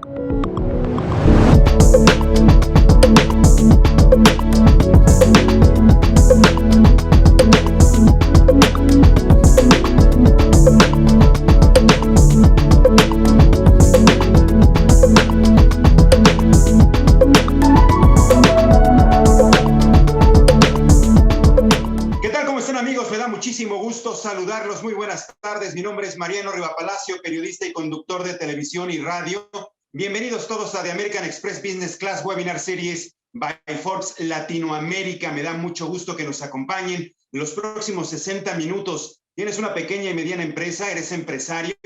¿Qué tal? ¿Cómo están, amigos? Me da muchísimo gusto saludarlos. Muy buenas tardes. Mi nombre es Mariano Rivapalacio, periodista y conductor de televisión y radio. Bienvenidos todos a The American Express Business Class Webinar Series by Forbes Latinoamérica. Me da mucho gusto que nos acompañen los próximos 60 minutos. ¿Tienes una pequeña y mediana empresa? ¿Eres empresario?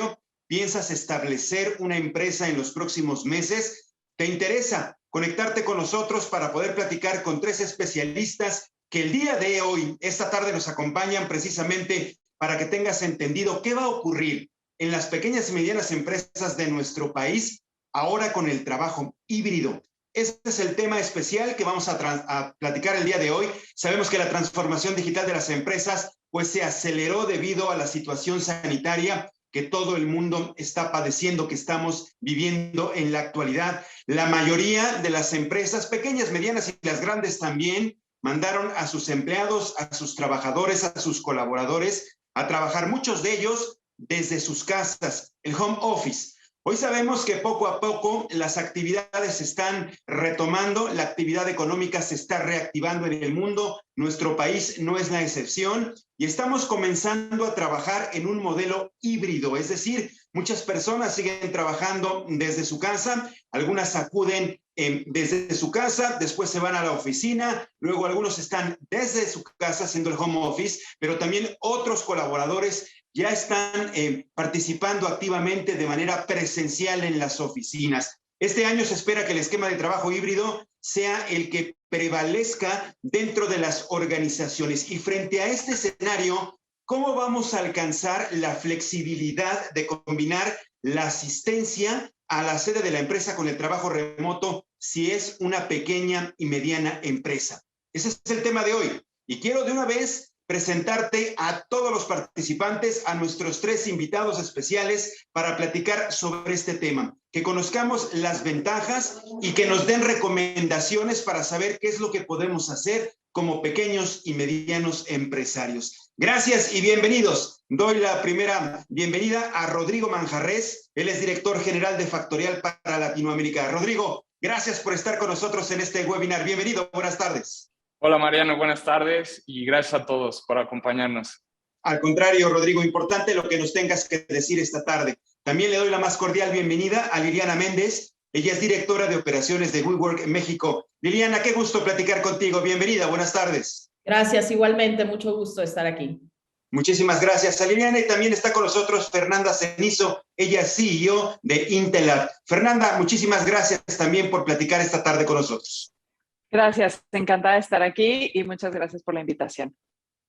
¿Piensas establecer una empresa en los próximos meses? ¿Te interesa conectarte con nosotros para poder platicar con 3 especialistas que el día de hoy, esta tarde, nos acompañan precisamente para que tengas entendido qué va a ocurrir en las pequeñas y medianas empresas de nuestro país ahora con el trabajo híbrido? Este es el tema especial que vamos a platicar el día de hoy. Sabemos que la transformación digital de las empresas pues se aceleró debido a la situación sanitaria que todo el mundo está padeciendo, que estamos viviendo en la actualidad. La mayoría de las empresas, pequeñas, medianas y las grandes también, mandaron a sus empleados, a sus trabajadores, a sus colaboradores a trabajar, muchos de ellos desde sus casas, el home office. Hoy sabemos que poco a poco las actividades se están retomando, la actividad económica se está reactivando en el mundo, nuestro país no es la excepción y estamos comenzando a trabajar en un modelo híbrido, es decir, muchas personas siguen trabajando desde su casa, algunas acuden desde su casa, después se van a la oficina, luego algunos están desde su casa haciendo el home office, pero también otros colaboradores ya están participando activamente de manera presencial en las oficinas. Este año se espera que el esquema de trabajo híbrido sea el que prevalezca dentro de las organizaciones. Y frente a este escenario, ¿cómo vamos a alcanzar la flexibilidad de combinar la asistencia a la sede de la empresa con el trabajo remoto si es una pequeña y mediana empresa? Ese es el tema de hoy. Y quiero de una vez presentarte a todos los participantes, a nuestros 3 invitados especiales para platicar sobre este tema, que conozcamos las ventajas y que nos den recomendaciones para saber qué es lo que podemos hacer como pequeños y medianos empresarios. Gracias y bienvenidos. Doy la primera bienvenida a Rodrigo Manjarrés. Él es director general de Factorial para Latinoamérica. Rodrigo, gracias por estar con nosotros en este webinar. Bienvenido, buenas tardes. Hola Mariano, buenas tardes y gracias a todos por acompañarnos. Al contrario, Rodrigo, importante lo que nos tengas que decir esta tarde. También le doy la más cordial bienvenida a Liliana Méndez. Ella es directora de operaciones de WeWork en México. Liliana, qué gusto platicar contigo. Bienvenida, buenas tardes. Gracias, igualmente, mucho gusto estar aquí. Muchísimas gracias a Liliana y también está con nosotros Fernanda Cenizo. Ella es CEO de Intelab. Fernanda, muchísimas gracias también por platicar esta tarde con nosotros. Gracias, encantada de estar aquí y muchas gracias por la invitación.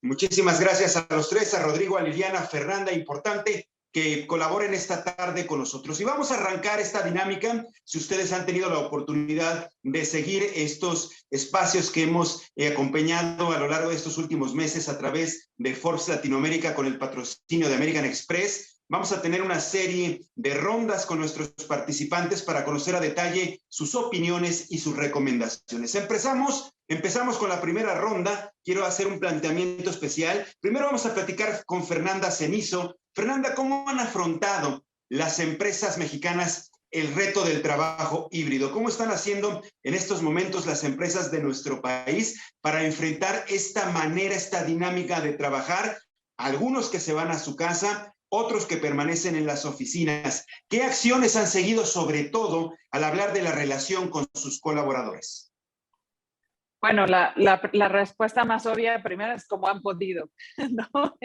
Muchísimas gracias a los 3, a Rodrigo, a Liliana, a Fernanda. Importante que colaboren esta tarde con nosotros. Y vamos a arrancar esta dinámica. Si ustedes han tenido la oportunidad de seguir estos espacios que hemos acompañado a lo largo de estos últimos meses a través de Forbes Latinoamérica con el patrocinio de American Express, vamos a tener una serie de rondas con nuestros participantes para conocer a detalle sus opiniones y sus recomendaciones. Empezamos con la primera ronda. Quiero hacer un planteamiento especial. Primero vamos a platicar con Fernanda Cenizo. Fernanda, ¿cómo han afrontado las empresas mexicanas el reto del trabajo híbrido? ¿Cómo están haciendo en estos momentos las empresas de nuestro país para enfrentar esta manera, esta dinámica de trabajar? Algunos que se van a su casa, otros que permanecen en las oficinas. ¿Qué acciones han seguido, sobre todo, al hablar de la relación con sus colaboradores? Bueno, la respuesta más obvia primero es cómo han podido, ¿no?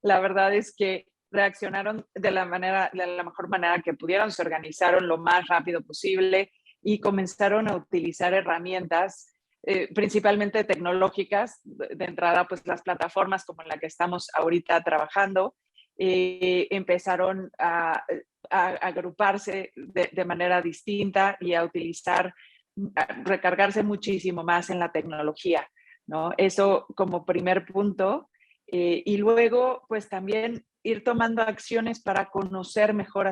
La verdad es que reaccionaron de la mejor manera que pudieron, se organizaron lo más rápido posible y comenzaron a utilizar herramientas principalmente tecnológicas, de entrada pues las plataformas como en la que estamos ahorita trabajando, empezaron a agruparse de manera distinta y a recargarse muchísimo más en la tecnología, ¿no? Eso como primer punto. Y luego, pues también ir tomando acciones para conocer mejor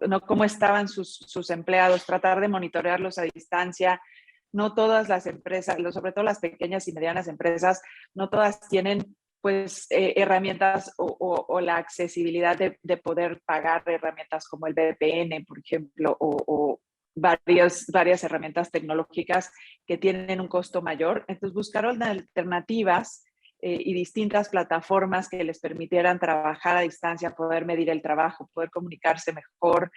¿no? Cómo estaban sus empleados, tratar de monitorearlos a distancia. No todas las empresas, sobre todo las pequeñas y medianas empresas, no todas tienen pues herramientas o la accesibilidad de poder pagar herramientas como el VPN, por ejemplo, o varias herramientas tecnológicas que tienen un costo mayor. Entonces buscaron alternativas y distintas plataformas que les permitieran trabajar a distancia, poder medir el trabajo, poder comunicarse mejor,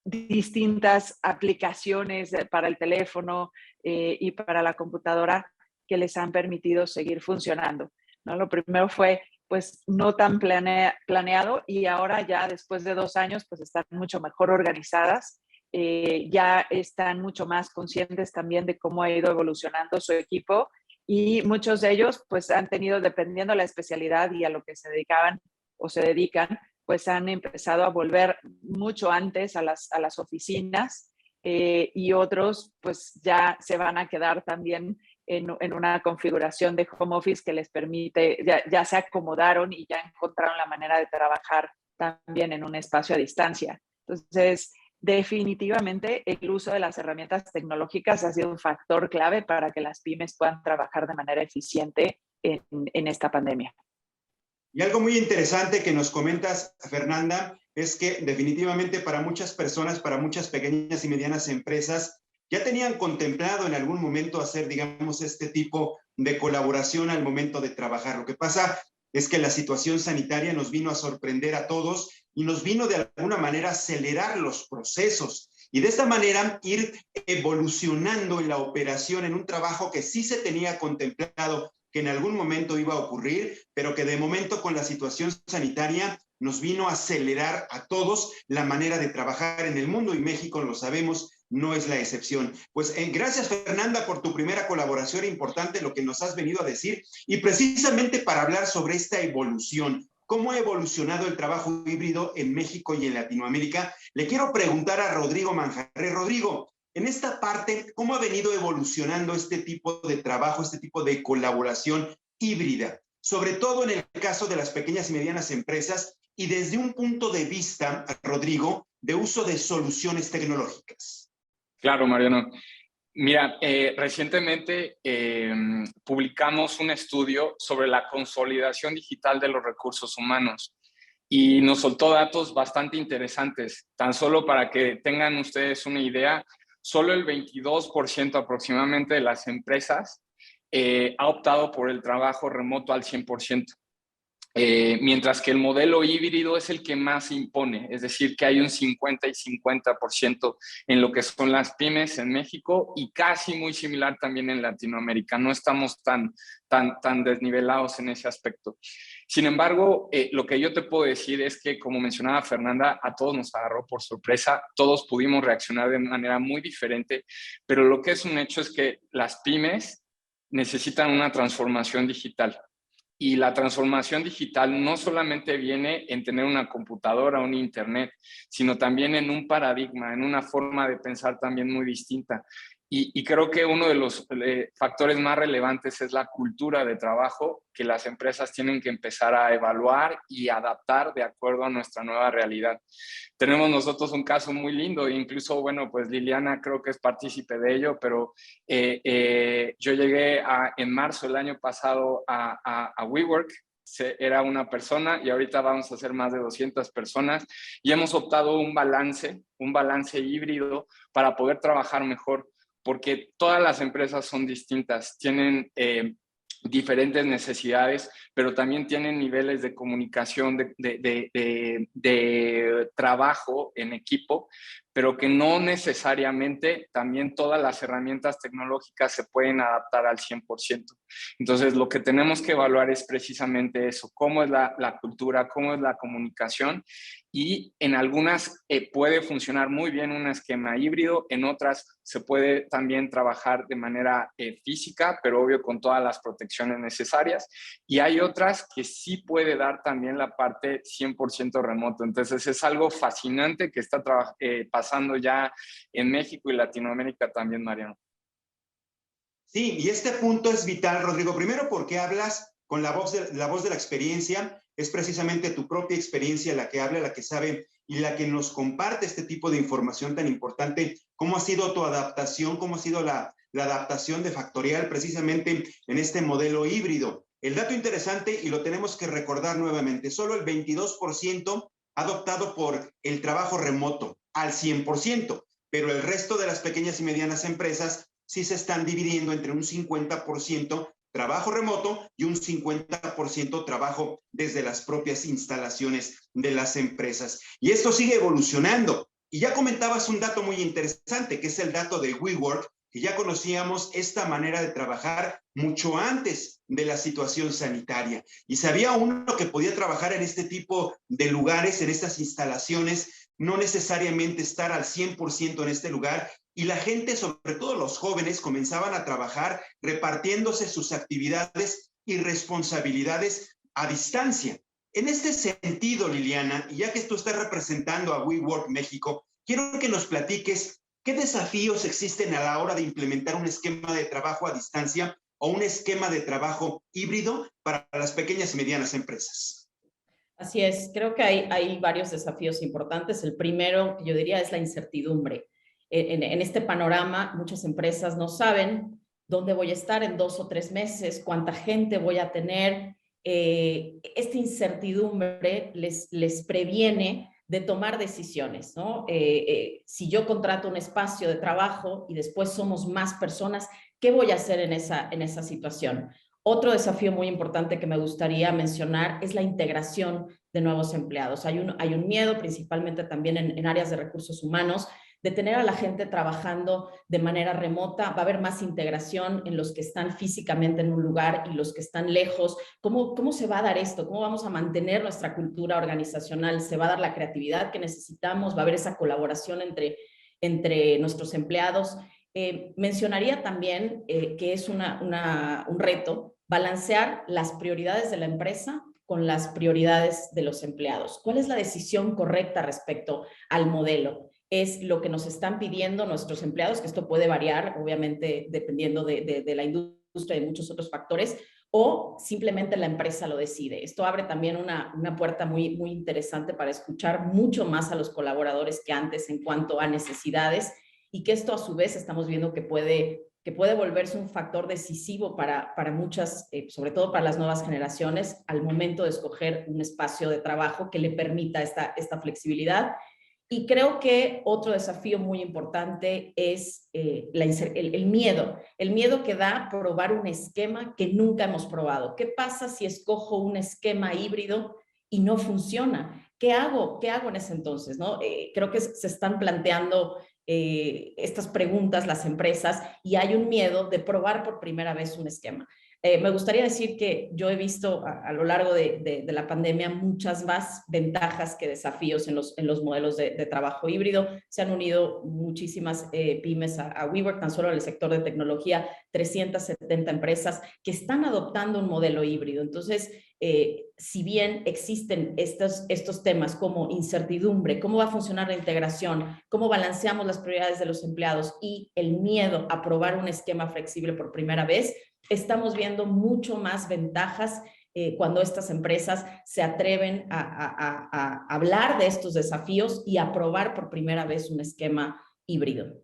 distintas aplicaciones para el teléfono y para la computadora que les han permitido seguir funcionando, ¿no? Lo primero fue pues no tan planeado y ahora ya después de 2 años pues están mucho mejor organizadas, ya están mucho más conscientes también de cómo ha ido evolucionando su equipo y muchos de ellos pues han tenido, dependiendo de la especialidad y a lo que se dedicaban o se dedican, pues han empezado a volver mucho antes a las oficinas y otros pues ya se van a quedar también en una configuración de home office que les permite, ya se acomodaron y ya encontraron la manera de trabajar también en un espacio a distancia. Entonces, definitivamente el uso de las herramientas tecnológicas ha sido un factor clave para que las pymes puedan trabajar de manera eficiente en esta pandemia. Y algo muy interesante que nos comentas, Fernanda, es que definitivamente para muchas personas, para muchas pequeñas y medianas empresas, ya tenían contemplado en algún momento hacer, digamos, este tipo de colaboración al momento de trabajar. Lo que pasa es que la situación sanitaria nos vino a sorprender a todos y nos vino de alguna manera a acelerar los procesos y de esta manera ir evolucionando en la operación en un trabajo que sí se tenía contemplado que en algún momento iba a ocurrir, pero que de momento con la situación sanitaria nos vino a acelerar a todos la manera de trabajar en el mundo y México, lo sabemos, no es la excepción. Pues gracias, Fernanda, por tu primera colaboración importante, lo que nos has venido a decir, y precisamente para hablar sobre esta evolución, cómo ha evolucionado el trabajo híbrido en México y en Latinoamérica, le quiero preguntar a Rodrigo Manjarrés. Rodrigo, en esta parte, ¿cómo ha venido evolucionando este tipo de trabajo, este tipo de colaboración híbrida? Sobre todo en el caso de las pequeñas y medianas empresas y desde un punto de vista, Rodrigo, de uso de soluciones tecnológicas. Claro, Mariano. Mira, recientemente publicamos un estudio sobre la consolidación digital de los recursos humanos y nos soltó datos bastante interesantes. Tan solo para que tengan ustedes una idea, solo el 22% aproximadamente de las empresas ha optado por el trabajo remoto al 100%. Mientras que el modelo híbrido es el que más impone, es decir, que hay un 50 y 50% en lo que son las pymes en México y casi muy similar también en Latinoamérica. No estamos tan desnivelados en ese aspecto. Sin embargo, lo que yo te puedo decir es que, como mencionaba Fernanda, a todos nos agarró por sorpresa, todos pudimos reaccionar de manera muy diferente, pero lo que es un hecho es que las pymes necesitan una transformación digital. Y la transformación digital no solamente viene en tener una computadora o un internet, sino también en un paradigma, en una forma de pensar también muy distinta. Y creo que uno de los factores más relevantes es la cultura de trabajo que las empresas tienen que empezar a evaluar y adaptar de acuerdo a nuestra nueva realidad. Tenemos nosotros un caso muy lindo, e incluso, bueno, pues Liliana creo que es partícipe de ello, pero yo llegué en marzo del año pasado a WeWork, era una persona y ahorita vamos a ser más de 200 personas y hemos optado un balance híbrido para poder trabajar mejor, porque todas las empresas son distintas, tienen diferentes necesidades, pero también tienen niveles de comunicación, de trabajo en equipo, pero que no necesariamente también todas las herramientas tecnológicas se pueden adaptar al 100%. Entonces, lo que tenemos que evaluar es precisamente eso, cómo es la cultura, cómo es la comunicación, y en algunas puede funcionar muy bien un esquema híbrido, en otras se puede también trabajar de manera física, pero obvio con todas las protecciones necesarias, y hay otras que sí puede dar también la parte 100% remoto. Entonces es algo fascinante que está pasando ya en México y Latinoamérica también, Mariano. Sí, y este punto es vital, Rodrigo. Primero porque hablas con la voz de la experiencia, es precisamente tu propia experiencia la que habla, la que sabe y la que nos comparte este tipo de información tan importante. ¿Cómo ha sido tu adaptación? ¿Cómo ha sido la adaptación de Factorial precisamente en este modelo híbrido? El dato interesante, y lo tenemos que recordar nuevamente, solo el 22% ha adoptado por el trabajo remoto al 100%, pero el resto de las pequeñas y medianas empresas sí se están dividiendo entre un 50% trabajo remoto y un 50% trabajo desde las propias instalaciones de las empresas. Y esto sigue evolucionando. Y ya comentabas un dato muy interesante, que es el dato de WeWork, que ya conocíamos esta manera de trabajar mucho antes de la situación sanitaria. Y sabía uno que podía trabajar en este tipo de lugares, en estas instalaciones, no necesariamente estar al 100% en este lugar, y la gente, sobre todo los jóvenes, comenzaban a trabajar repartiéndose sus actividades y responsabilidades a distancia. En este sentido, Liliana, y ya que tú estás representando a WeWork México, quiero que nos platiques qué desafíos existen a la hora de implementar un esquema de trabajo a distancia o un esquema de trabajo híbrido para las pequeñas y medianas empresas. Así es, creo que hay varios desafíos importantes. El primero, yo diría, es la incertidumbre. En este panorama, muchas empresas no saben dónde voy a estar en 2 o 3 meses, cuánta gente voy a tener. Esta incertidumbre les previene de tomar decisiones, ¿no? Si yo contrato un espacio de trabajo y después somos más personas, ¿qué voy a hacer en esa situación? Otro desafío muy importante que me gustaría mencionar es la integración de nuevos empleados. Hay un miedo, principalmente también en áreas de recursos humanos, de tener a la gente trabajando de manera remota. Va a haber más integración en los que están físicamente en un lugar y los que están lejos. ¿Cómo se va a dar esto? ¿Cómo vamos a mantener nuestra cultura organizacional? ¿Se va a dar la creatividad que necesitamos? ¿Va a haber esa colaboración entre nuestros empleados? Mencionaría también que es un reto balancear las prioridades de la empresa con las prioridades de los empleados. ¿Cuál es la decisión correcta respecto al modelo? Es lo que nos están pidiendo nuestros empleados, que esto puede variar, obviamente, dependiendo de la industria y de muchos otros factores, o simplemente la empresa lo decide. Esto abre también una puerta muy, muy interesante para escuchar mucho más a los colaboradores que antes en cuanto a necesidades, y que esto a su vez estamos viendo que puede volverse un factor decisivo para muchas, sobre todo para las nuevas generaciones, al momento de escoger un espacio de trabajo que le permita esta flexibilidad. Y creo que otro desafío muy importante es el miedo que da probar un esquema que nunca hemos probado. ¿Qué pasa si escojo un esquema híbrido y no funciona? ¿Qué hago en ese entonces, ¿no? Creo que se están planteando estas preguntas las empresas, y hay un miedo de probar por primera vez un esquema. Me gustaría decir que yo he visto a lo largo de la pandemia muchas más ventajas que desafíos en los modelos de trabajo híbrido. Se han unido muchísimas pymes a WeWork, tan solo en el sector de tecnología, 370 empresas que están adoptando un modelo híbrido. Entonces, si bien existen estos temas como incertidumbre, cómo va a funcionar la integración, cómo balanceamos las prioridades de los empleados y el miedo a probar un esquema flexible por primera vez, estamos viendo mucho más ventajas cuando estas empresas se atreven a hablar de estos desafíos y a probar por primera vez un esquema híbrido.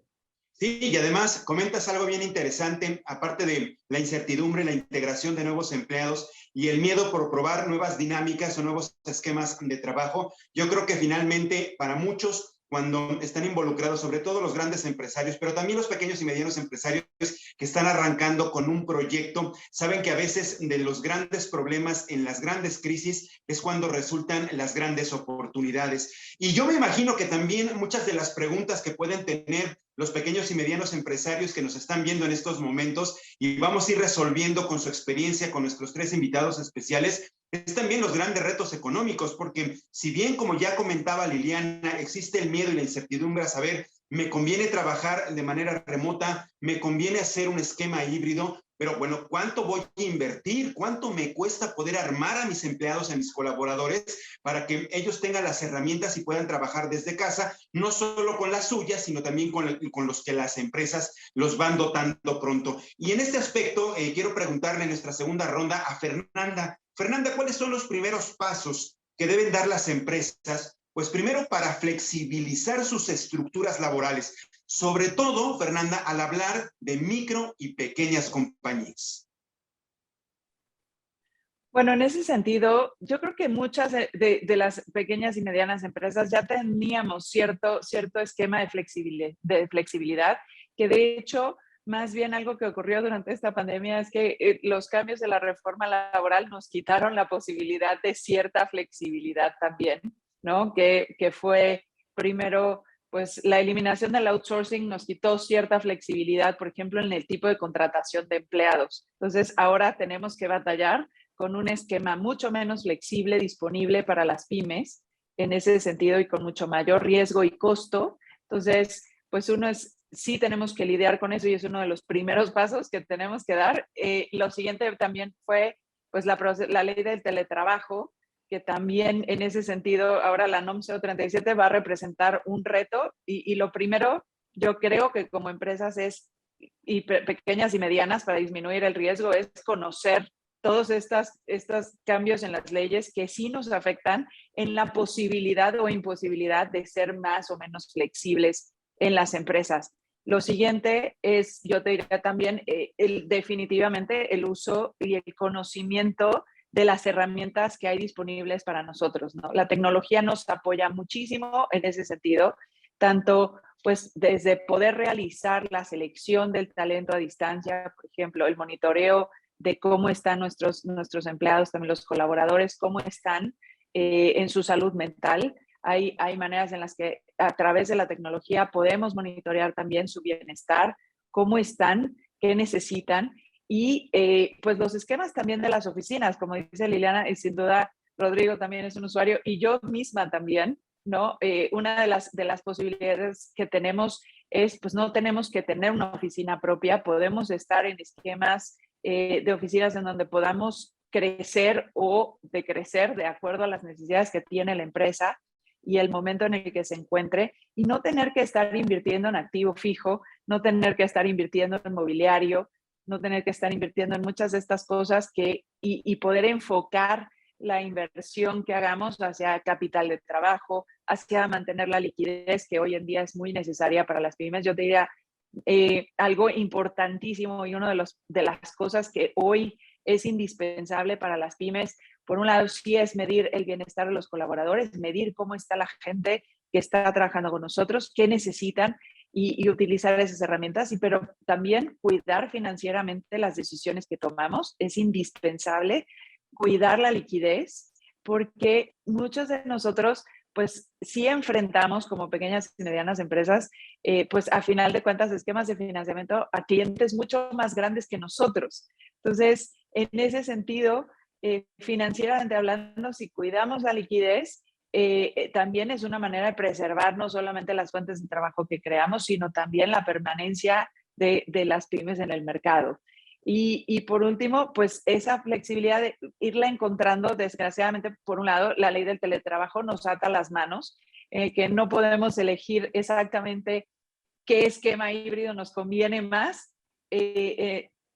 Sí, y además comentas algo bien interesante, aparte de la incertidumbre, la integración de nuevos empleados y el miedo por probar nuevas dinámicas o nuevos esquemas de trabajo. Yo creo que finalmente para muchos, cuando están involucrados, sobre todo los grandes empresarios, pero también los pequeños y medianos empresarios que están arrancando con un proyecto, saben que a veces de los grandes problemas en las grandes crisis es cuando resultan las grandes oportunidades. Y yo me imagino que también muchas de las preguntas que pueden tener los pequeños y medianos empresarios que nos están viendo en estos momentos, y vamos a ir resolviendo con su experiencia, con nuestros 3 invitados especiales, es también los grandes retos económicos, porque si bien, como ya comentaba Liliana, existe el miedo y la incertidumbre a saber, me conviene trabajar de manera remota, me conviene hacer un esquema híbrido, pero bueno, ¿cuánto voy a invertir? ¿Cuánto me cuesta poder armar a mis empleados, a mis colaboradores, para que ellos tengan las herramientas y puedan trabajar desde casa, no solo con las suyas, sino también con los que las empresas los van dotando pronto? Y en este aspecto, quiero preguntarle en nuestra segunda ronda a Fernanda. Fernanda, ¿cuáles son los primeros pasos que deben dar las empresas? Pues primero para flexibilizar sus estructuras laborales, sobre todo, Fernanda, al hablar de micro y pequeñas compañías. Bueno, en ese sentido, yo creo que muchas de las pequeñas y medianas empresas ya teníamos cierto esquema de flexibilidad, que de hecho, más bien algo que ocurrió durante esta pandemia es que los cambios de la reforma laboral nos quitaron la posibilidad de cierta flexibilidad también, ¿no? Que fue primero, pues la eliminación del outsourcing nos quitó cierta flexibilidad, por ejemplo, en el tipo de contratación de empleados. Entonces, ahora tenemos que batallar con un esquema mucho menos flexible disponible para las pymes en ese sentido y con mucho mayor riesgo y costo. Entonces, pues sí tenemos que lidiar con eso y es uno de los primeros pasos que tenemos que dar. Lo siguiente también fue pues la ley del teletrabajo, que también en ese sentido ahora la NOM 037 va a representar un reto y lo primero yo creo que como empresas y pequeñas y medianas para disminuir el riesgo es conocer todos estos cambios en las leyes que sí nos afectan en la posibilidad o imposibilidad de ser más o menos flexibles en las empresas. Lo siguiente es, yo te diría también, definitivamente el uso y el conocimiento de las herramientas que hay disponibles para nosotros, ¿no? La tecnología nos apoya muchísimo en ese sentido, tanto pues desde poder realizar la selección del talento a distancia, por ejemplo, el monitoreo de cómo están nuestros empleados, también los colaboradores, cómo están en su salud mental. Hay maneras en las que a través de la tecnología podemos monitorear también su bienestar, cómo están, qué necesitan y pues los esquemas también de las oficinas, como dice Liliana, y sin duda Rodrigo también es un usuario y yo misma también, ¿no? Una de las posibilidades que tenemos es, pues no tenemos que tener una oficina propia, podemos estar en esquemas de oficinas en donde podamos crecer o decrecer de acuerdo a las necesidades que tiene la empresa y el momento en el que se encuentre y no tener que estar invirtiendo en activo fijo, no tener que estar invirtiendo en mobiliario, no tener que estar invirtiendo en muchas de estas cosas y poder enfocar la inversión que hagamos hacia capital de trabajo, hacia mantener la liquidez que hoy en día es muy necesaria para las pymes. Yo te diría, algo importantísimo y una de las cosas que hoy es indispensable para las pymes, por un lado sí es medir el bienestar de los colaboradores, medir cómo está la gente que está trabajando con nosotros, qué necesitan y utilizar esas herramientas, pero también cuidar financieramente las decisiones que tomamos. Es indispensable cuidar la liquidez porque muchos de nosotros pues sí enfrentamos como pequeñas y medianas empresas, pues a final de cuentas, esquemas de financiamiento a clientes mucho más grandes que nosotros. Entonces, en ese sentido, financieramente hablando, si cuidamos la liquidez, también es una manera de preservar no solamente las fuentes de trabajo que creamos, sino también la permanencia de las pymes en el mercado. Y por último, pues esa flexibilidad de irla encontrando, desgraciadamente, por un lado, la ley del teletrabajo nos ata las manos, que no podemos elegir exactamente qué esquema híbrido nos conviene más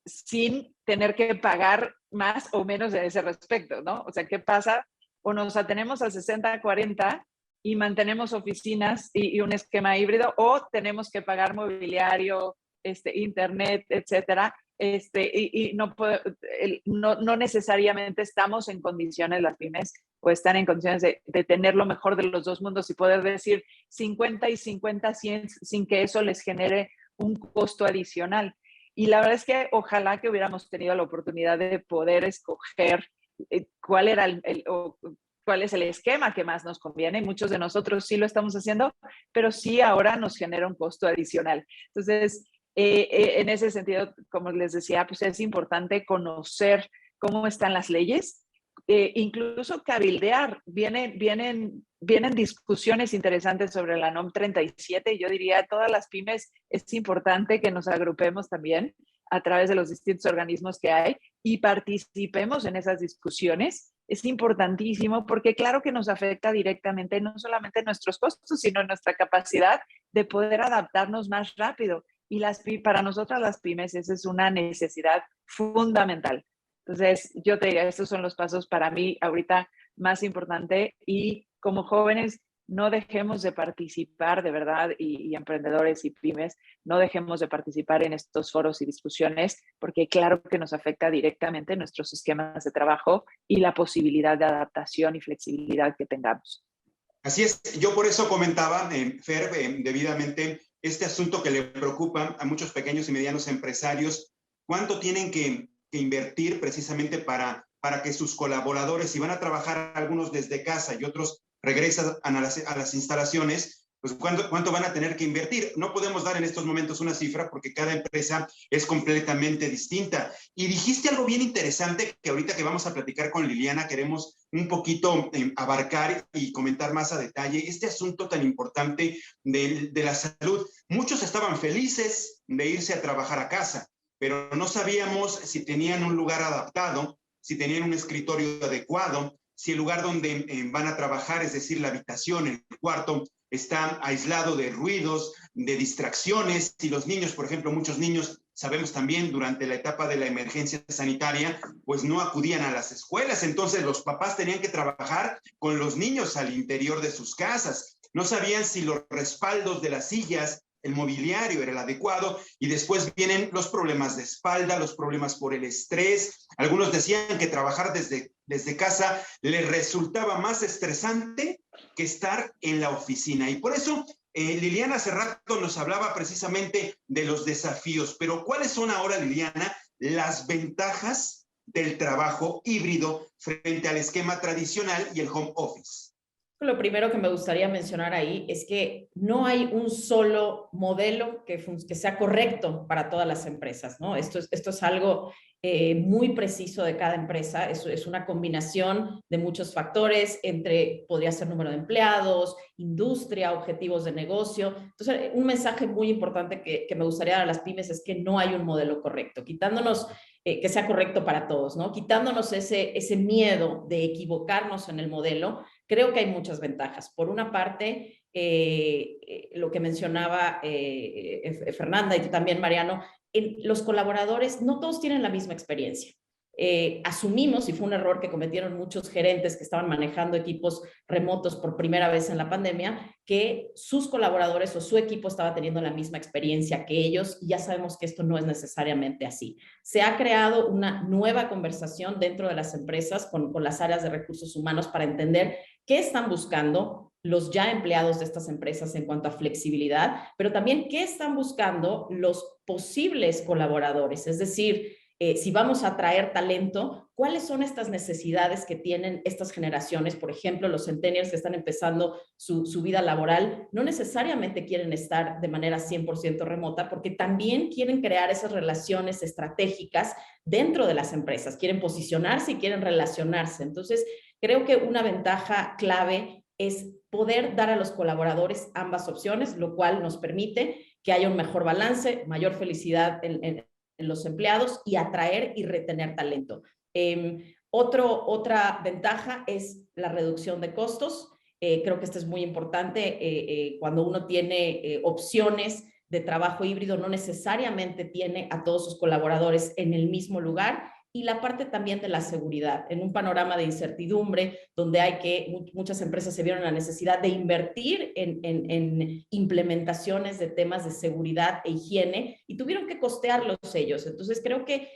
sin tener que pagar más o menos en ese respecto, ¿no? O sea, ¿qué pasa? O nos atenemos al 60-40 y mantenemos oficinas y un esquema híbrido, o tenemos que pagar mobiliario, internet, etcétera, y no necesariamente estamos en condiciones, las pymes, o están en condiciones de tener lo mejor de los dos mundos y poder decir 50 y 50 sin que eso les genere un costo adicional. Y la verdad es que ojalá que hubiéramos tenido la oportunidad de poder escoger cuál es el esquema que más nos conviene. Muchos de nosotros sí lo estamos haciendo, pero sí ahora nos genera un costo adicional. Entonces, en ese sentido, como les decía, pues es importante conocer cómo están las leyes, incluso cabildear. Vienen discusiones interesantes sobre la NOM 37 y yo diría a todas las pymes es importante que nos agrupemos también a través de los distintos organismos que hay y participemos en esas discusiones. Es importantísimo porque claro que nos afecta directamente no solamente nuestros costos, sino nuestra capacidad de poder adaptarnos más rápido. Y para nosotras las pymes esa es una necesidad fundamental. Entonces, yo te diría, estos son los pasos para mí ahorita más importante y como jóvenes no dejemos de participar de verdad y emprendedores y pymes, no dejemos de participar en estos foros y discusiones porque claro que nos afecta directamente nuestros esquemas de trabajo y la posibilidad de adaptación y flexibilidad que tengamos. Así es, yo por eso comentaba, Fer, debidamente, este asunto que le preocupa a muchos pequeños y medianos empresarios, cuánto tienen que invertir precisamente para que sus colaboradores, si van a trabajar algunos desde casa y otros regresan a las instalaciones, pues cuánto van a tener que invertir. No podemos dar en estos momentos una cifra porque cada empresa es completamente distinta. Y dijiste algo bien interesante que ahorita que vamos a platicar con Liliana queremos un poquito abarcar y comentar más a detalle este asunto tan importante de la salud. Muchos estaban felices de irse a trabajar a casa, pero no sabíamos si tenían un lugar adaptado, si tenían un escritorio adecuado, si el lugar donde van a trabajar, es decir, la habitación, el cuarto, está aislado de ruidos, de distracciones. Si los niños, por ejemplo, muchos niños, sabemos también durante la etapa de la emergencia sanitaria, pues no acudían a las escuelas. Entonces los papás tenían que trabajar con los niños al interior de sus casas. No sabían si los respaldos de las sillas, el mobiliario era el adecuado, y después vienen los problemas de espalda, los problemas por el estrés. Algunos decían que trabajar desde casa les resultaba más estresante que estar en la oficina. Y por eso Liliana hace rato nos hablaba precisamente de los desafíos, pero ¿cuáles son ahora, Liliana, las ventajas del trabajo híbrido frente al esquema tradicional y el home office? Lo primero que me gustaría mencionar ahí es que no hay un solo modelo que sea correcto para todas las empresas, ¿no? Esto es algo muy preciso de cada empresa, es una combinación de muchos factores podría ser número de empleados, industria, objetivos de negocio. Entonces, un mensaje muy importante que me gustaría dar a las pymes es que no hay un modelo correcto, quitándonos que sea correcto para todos, ¿no? Quitándonos ese miedo de equivocarnos en el modelo. Creo que hay muchas ventajas. Por una parte, lo que mencionaba Fernanda y tú también, Mariano, los colaboradores no todos tienen la misma experiencia. Asumimos, y fue un error que cometieron muchos gerentes que estaban manejando equipos remotos por primera vez en la pandemia, que sus colaboradores o su equipo estaba teniendo la misma experiencia que ellos, y ya sabemos que esto no es necesariamente así. Se ha creado una nueva conversación dentro de las empresas con las áreas de recursos humanos para entender qué están buscando los ya empleados de estas empresas en cuanto a flexibilidad, pero también qué están buscando los posibles colaboradores, es decir, si vamos a atraer talento, ¿cuáles son estas necesidades que tienen estas generaciones? Por ejemplo, los centennials que están empezando su vida laboral no necesariamente quieren estar de manera 100% remota porque también quieren crear esas relaciones estratégicas dentro de las empresas, quieren posicionarse y quieren relacionarse. Entonces, creo que una ventaja clave es poder dar a los colaboradores ambas opciones, lo cual nos permite que haya un mejor balance, mayor felicidad en los empleados y atraer y retener talento. Otra ventaja es la reducción de costos. Creo que esto es muy importante. Cuando uno tiene opciones de trabajo híbrido, no necesariamente tiene a todos sus colaboradores en el mismo lugar. Y la parte también de la seguridad, en un panorama de incertidumbre, donde muchas empresas se vieron la necesidad de invertir en implementaciones de temas de seguridad e higiene y tuvieron que costearlos ellos. Entonces, creo que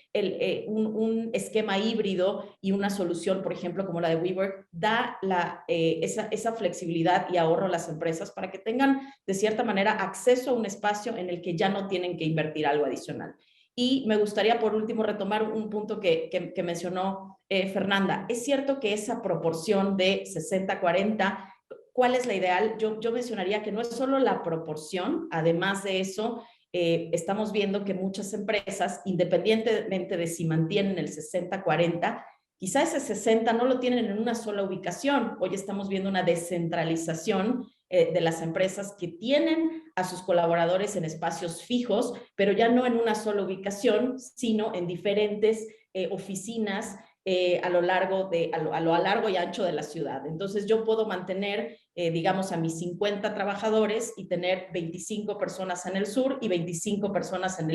un esquema híbrido y una solución, por ejemplo, como la de WeWork, da esa flexibilidad y ahorro a las empresas para que tengan, de cierta manera, acceso a un espacio en el que ya no tienen que invertir algo adicional. Y me gustaría, por último, retomar un punto que mencionó Fernanda. Es cierto que esa proporción de 60-40, ¿cuál es la ideal? Yo mencionaría que no es solo la proporción, además de eso, estamos viendo que muchas empresas, independientemente de si mantienen el 60-40, quizá ese 60 no lo tienen en una sola ubicación. Hoy estamos viendo una descentralización de las empresas que tienen a sus colaboradores en espacios fijos, pero ya no en una sola ubicación, sino en diferentes oficinas a lo largo a largo y ancho de la ciudad. Entonces yo puedo mantener, digamos, a mis 50 trabajadores y tener 25 personas en el sur y 25 personas en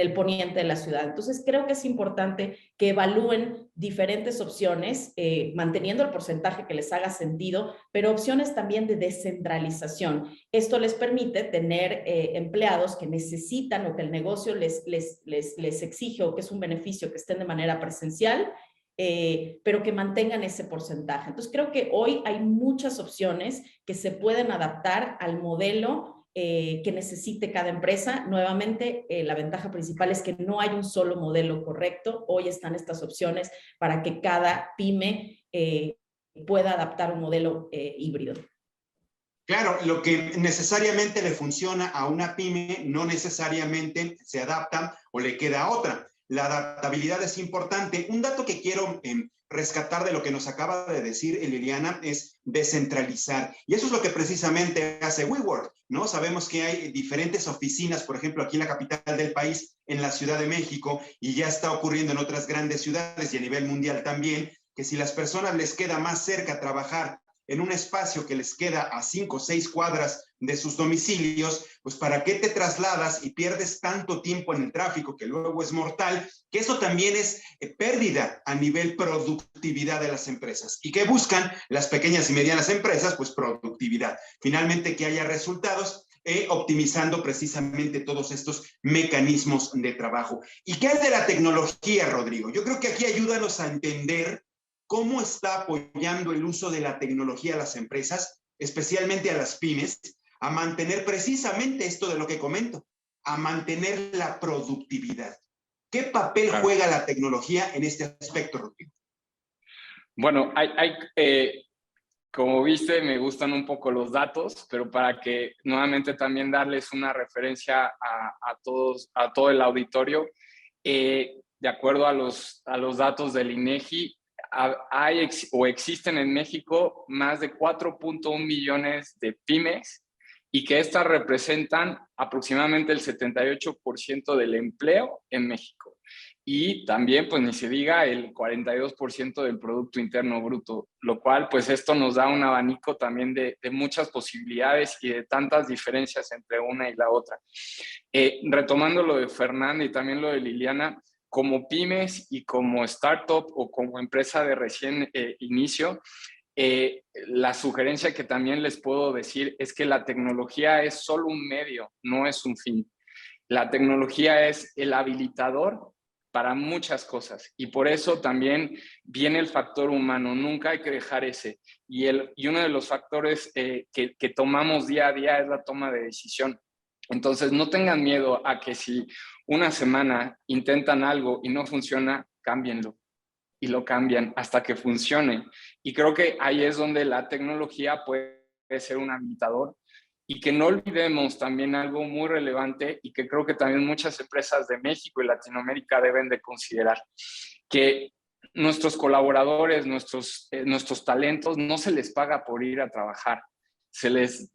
el poniente de la ciudad. Entonces creo que es importante que evalúen diferentes opciones, manteniendo el porcentaje que les haga sentido, pero opciones también de descentralización. Esto les permite tener empleados que necesitan o que el negocio les exige o que es un beneficio que estén de manera presencial, pero que mantengan ese porcentaje. Entonces creo que hoy hay muchas opciones que se pueden adaptar al modelo que necesite cada empresa. Nuevamente, la ventaja principal es que no hay un solo modelo correcto. Hoy están estas opciones para que cada pyme pueda adaptar un modelo híbrido. Claro, lo que necesariamente le funciona a una pyme no necesariamente se adapta o le queda a otra. La adaptabilidad es importante. Un dato que quiero rescatar de lo que nos acaba de decir Liliana es descentralizar. Y eso es lo que precisamente hace WeWork, ¿no? Sabemos que hay diferentes oficinas, por ejemplo, aquí en la capital del país, en la Ciudad de México, y ya está ocurriendo en otras grandes ciudades y a nivel mundial también, que si las personas les queda más cerca trabajar en un espacio que les queda a 5 o 6 cuadras de sus domicilios, pues ¿para qué te trasladas y pierdes tanto tiempo en el tráfico que luego es mortal? Que eso también es pérdida a nivel productividad de las empresas. ¿Y qué buscan las pequeñas y medianas empresas? Pues productividad. Finalmente que haya resultados, optimizando precisamente todos estos mecanismos de trabajo. ¿Y qué es de la tecnología, Rodrigo? Yo creo que aquí ayúdanos a entender cómo está apoyando el uso de la tecnología a las empresas, especialmente a las pymes, a mantener precisamente esto de lo que comento, a mantener la productividad. ¿Qué papel juega la tecnología en este aspecto, Rodrigo? Bueno, como viste, me gustan un poco los datos, pero para que nuevamente también darles una referencia a todo el auditorio, de acuerdo a los datos del INEGI, existen en México más de 4.1 millones de pymes y que estas representan aproximadamente el 78% del empleo en México. Y también, pues ni se diga, el 42% del Producto Interno Bruto, lo cual, pues esto nos da un abanico también de muchas posibilidades y de tantas diferencias entre una y la otra. Retomando lo de Fernanda y también lo de Liliana, como pymes y como startup o como empresa de recién inicio, la sugerencia que también les puedo decir es que la tecnología es solo un medio, no es un fin. La tecnología es el habilitador para muchas cosas y por eso también viene el factor humano, nunca hay que dejar ese. Y uno de los factores que tomamos día a día es la toma de decisión. Entonces, no tengan miedo a que si una semana intentan algo y no funciona, cámbienlo y lo cambian hasta que funcione. Y creo que ahí es donde la tecnología puede ser un habilitador y que no olvidemos también algo muy relevante y que creo que también muchas empresas de México y Latinoamérica deben de considerar, que nuestros colaboradores, nuestros talentos, no se les paga por ir a trabajar. Se les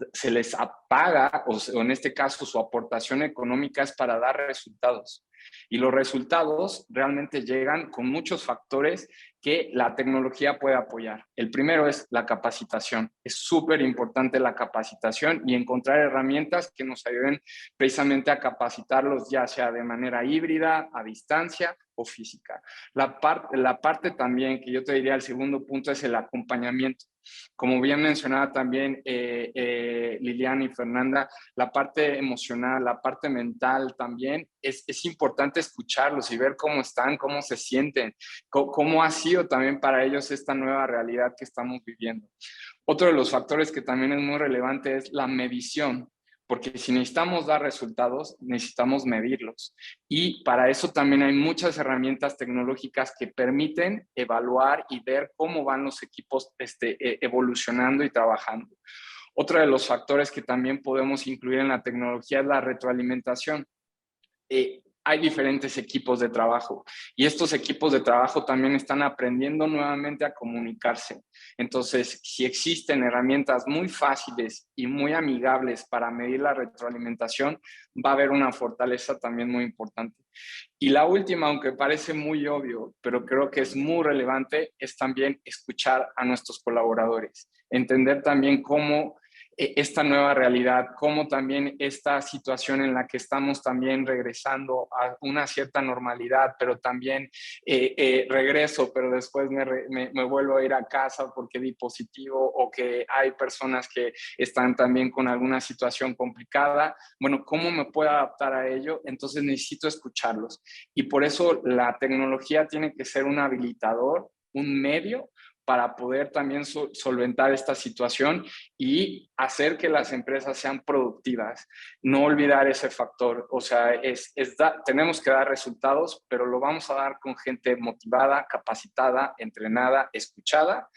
paga, o en este caso su aportación económica es para dar resultados. Y los resultados realmente llegan con muchos factores que la tecnología puede apoyar. El primero es la capacitación. Es súper importante la capacitación y encontrar herramientas que nos ayuden precisamente a capacitarlos, ya sea de manera híbrida, a distancia o física. La parte también que yo te diría el segundo punto es el acompañamiento. Como bien mencionaba también Liliana y Fernanda, la parte emocional, la parte mental también, es importante escucharlos y ver cómo están, cómo se sienten, cómo ha sido también para ellos esta nueva realidad que estamos viviendo. Otro de los factores que también es muy relevante es la medición, porque si necesitamos dar resultados, necesitamos medirlos. Y para eso también hay muchas herramientas tecnológicas que permiten evaluar y ver cómo van los equipos evolucionando y trabajando. Otro de los factores que también podemos incluir en la tecnología es la retroalimentación. hay diferentes equipos de trabajo y estos equipos de trabajo también están aprendiendo nuevamente a comunicarse. Entonces, si existen herramientas muy fáciles y muy amigables para medir la retroalimentación, va a haber una fortaleza también muy importante. Y la última, aunque parece muy obvio, pero creo que es muy relevante, es también escuchar a nuestros colaboradores, entender también cómo esta nueva realidad, como también esta situación en la que estamos también regresando a una cierta normalidad, pero también regreso, pero después me vuelvo a ir a casa porque di positivo, o que hay personas que están también con alguna situación complicada. Bueno, ¿cómo me puedo adaptar a ello? Entonces necesito escucharlos. Y por eso la tecnología tiene que ser un habilitador, un medio para poder también solventar esta situación y hacer que las empresas sean productivas. No olvidar ese factor. O sea, tenemos que dar resultados, pero lo vamos a dar con gente motivada, capacitada, entrenada, escuchada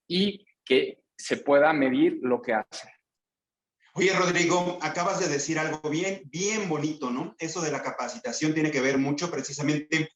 y que se pueda medir lo que hace. Oye, Rodrigo, acabas de decir algo bien bonito, ¿no? Eso de la capacitación tiene que ver mucho precisamente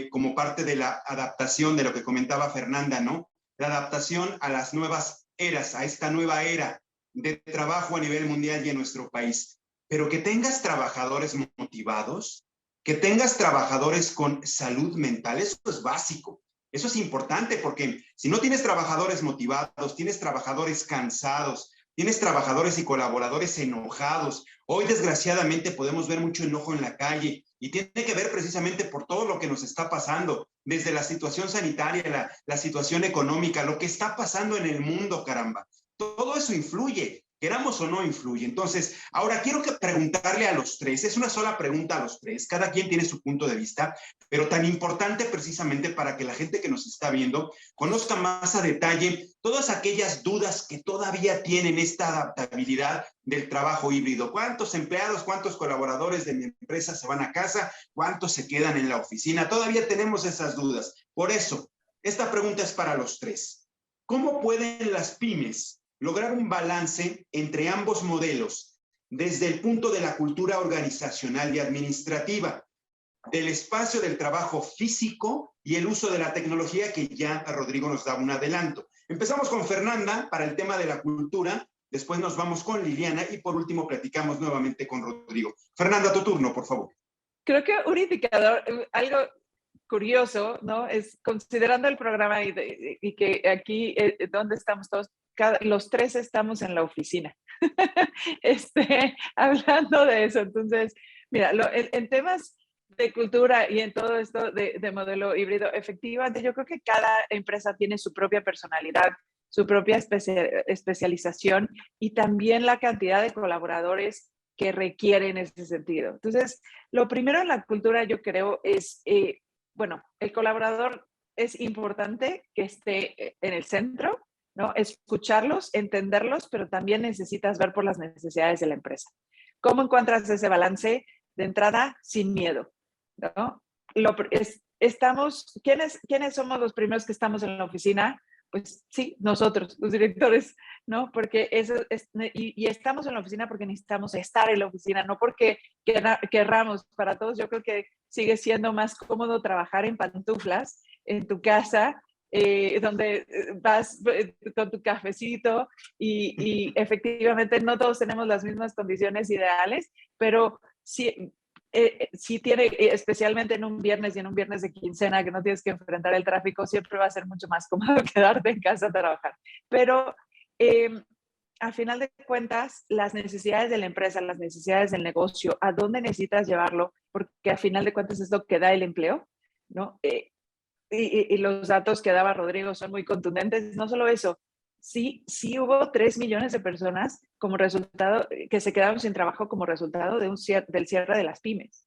como parte de la adaptación de lo que comentaba Fernanda, ¿no? La adaptación a las nuevas eras, a esta nueva era de trabajo a nivel mundial y en nuestro país. Pero que tengas trabajadores motivados, que tengas trabajadores con salud mental, eso es básico. Eso es importante porque si no tienes trabajadores motivados, tienes trabajadores cansados, tienes trabajadores y colaboradores enojados. Hoy, desgraciadamente, podemos ver mucho enojo en la calle y tiene que ver precisamente por todo lo que nos está pasando, desde la situación sanitaria, la situación económica, lo que está pasando en el mundo, caramba. Todo eso influye, queramos o no influye. Entonces, ahora quiero preguntarle a los tres, es una sola pregunta a los tres, cada quien tiene su punto de vista, pero tan importante precisamente para que la gente que nos está viendo conozca más a detalle todas aquellas dudas que todavía tienen esta adaptabilidad del trabajo híbrido. ¿Cuántos empleados, cuántos colaboradores de mi empresa se van a casa? ¿Cuántos se quedan en la oficina? Todavía tenemos esas dudas. Por eso, esta pregunta es para los tres. ¿Cómo pueden las pymes lograr un balance entre ambos modelos desde el punto de la cultura organizacional y administrativa, del espacio del trabajo físico y el uso de la tecnología, que ya Rodrigo nos da un adelanto? Empezamos con Fernanda para el tema de la cultura, después nos vamos con Liliana y por último platicamos nuevamente con Rodrigo. Fernanda, tu turno, por favor. Creo que un indicador, algo curioso, ¿no? Es considerando el programa y que aquí donde estamos todos, los tres estamos en la oficina. Hablando de eso, entonces, mira, en temas de cultura y en todo esto de modelo híbrido, efectivamente, yo creo que cada empresa tiene su propia personalidad, su propia especialización y también la cantidad de colaboradores que requieren ese sentido. Entonces, lo primero en la cultura yo creo es, bueno, el colaborador es importante que esté en el centro, ¿no? Escucharlos, entenderlos, pero también necesitas ver por las necesidades de la empresa. ¿Cómo encuentras ese balance? De entrada, sin miedo, ¿no? ¿Quiénes somos los primeros que estamos en la oficina? Pues sí, nosotros, los directores, ¿no? Porque y estamos en la oficina porque necesitamos estar en la oficina, no porque querramos. Para todos, yo creo que sigue siendo más cómodo trabajar en pantuflas en tu casa, donde vas con tu cafecito y efectivamente no todos tenemos las mismas condiciones ideales, pero sí, tiene, especialmente en un viernes y en un viernes de quincena que no tienes que enfrentar el tráfico, siempre va a ser mucho más cómodo quedarte en casa a trabajar. Pero al final de cuentas, las necesidades de la empresa, las necesidades del negocio, ¿a dónde necesitas llevarlo? Porque al final de cuentas es lo que da el empleo, ¿no? Y los datos que daba Rodrigo son muy contundentes. No solo eso, sí hubo 3 millones de personas como resultado, que se quedaron sin trabajo como resultado del cierre de las pymes.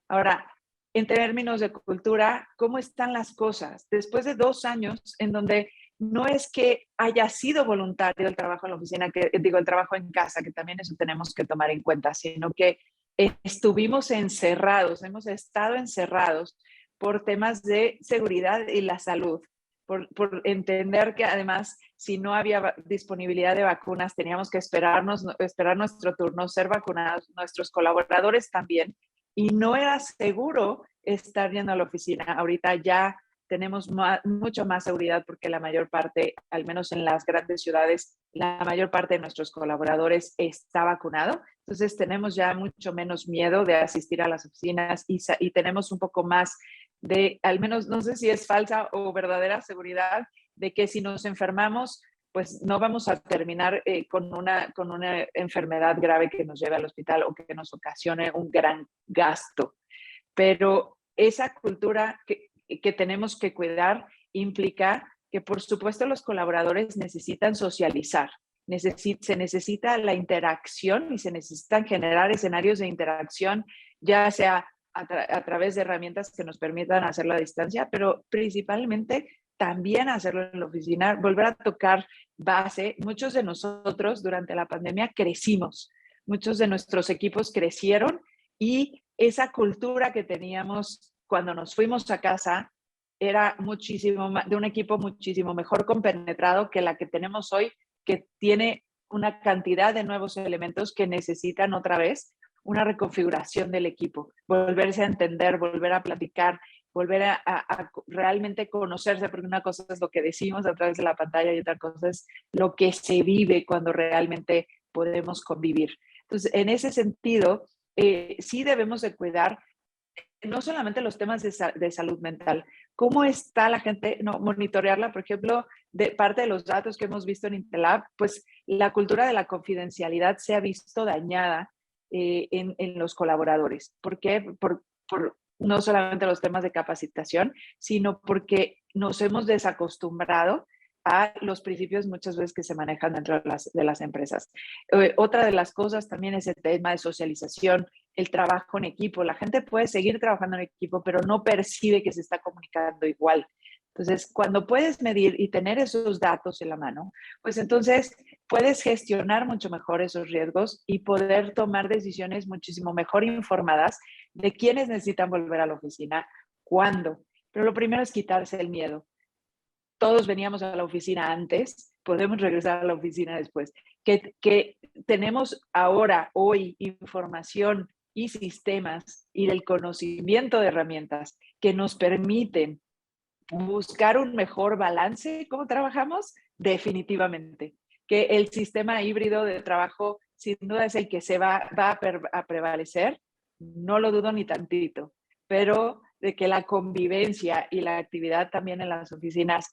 Ahora, en términos de cultura, ¿cómo están las cosas? Después de 2 años en donde no es que haya sido voluntario el trabajo en la oficina, el trabajo en casa, que también eso tenemos que tomar en cuenta, sino que estuvimos encerrados, hemos estado encerrados por temas de seguridad y la salud, por entender que además si no había disponibilidad de vacunas teníamos que esperar nuestro turno, ser vacunados, nuestros colaboradores también, y no era seguro estar yendo a la oficina. Ahorita ya tenemos mucho más seguridad porque la mayor parte, al menos en las grandes ciudades, la mayor parte de nuestros colaboradores está vacunado. Entonces tenemos ya mucho menos miedo de asistir a las oficinas y tenemos un poco más de, al menos, no sé si es falsa o verdadera seguridad de que si nos enfermamos, pues no vamos a terminar con una enfermedad grave que nos lleve al hospital o que nos ocasione un gran gasto. Pero esa cultura que tenemos que cuidar implica que, por supuesto, los colaboradores necesitan socializar, se necesita la interacción y se necesitan generar escenarios de interacción, ya sea a través de herramientas que nos permitan hacerlo a distancia, pero principalmente también hacerlo en la oficina, volver a tocar base. Muchos de nosotros durante la pandemia crecimos, muchos de nuestros equipos crecieron y esa cultura que teníamos cuando nos fuimos a casa era muchísimo de un equipo muchísimo mejor compenetrado que la que tenemos hoy, que tiene una cantidad de nuevos elementos que necesitan otra vez una reconfiguración del equipo, volverse a entender, volver a platicar, volver a realmente conocerse, porque una cosa es lo que decimos a través de la pantalla y otra cosa es lo que se vive cuando realmente podemos convivir. Entonces, en ese sentido, sí debemos de cuidar no solamente los temas de salud mental, cómo está la gente, no, monitorearla, por ejemplo, de parte de los datos que hemos visto en Intelab, pues la cultura de la confidencialidad se ha visto dañada en los colaboradores. ¿Por qué? Por no solamente los temas de capacitación, sino porque nos hemos desacostumbrado a los principios muchas veces que se manejan dentro de las empresas. Otra de las cosas también es el tema de socialización, el trabajo en equipo. La gente puede seguir trabajando en equipo, pero no percibe que se está comunicando igual. Entonces, cuando puedes medir y tener esos datos en la mano, pues entonces puedes gestionar mucho mejor esos riesgos y poder tomar decisiones muchísimo mejor informadas de quiénes necesitan volver a la oficina, cuándo. Pero lo primero es quitarse el miedo. Todos veníamos a la oficina antes, podemos regresar a la oficina después. Que tenemos ahora, hoy, información y sistemas y el conocimiento de herramientas que nos permiten buscar un mejor balance, ¿cómo trabajamos? Definitivamente. Que el sistema híbrido de trabajo sin duda es el que se va a prevalecer, no lo dudo ni tantito, pero de que la convivencia y la actividad también en las oficinas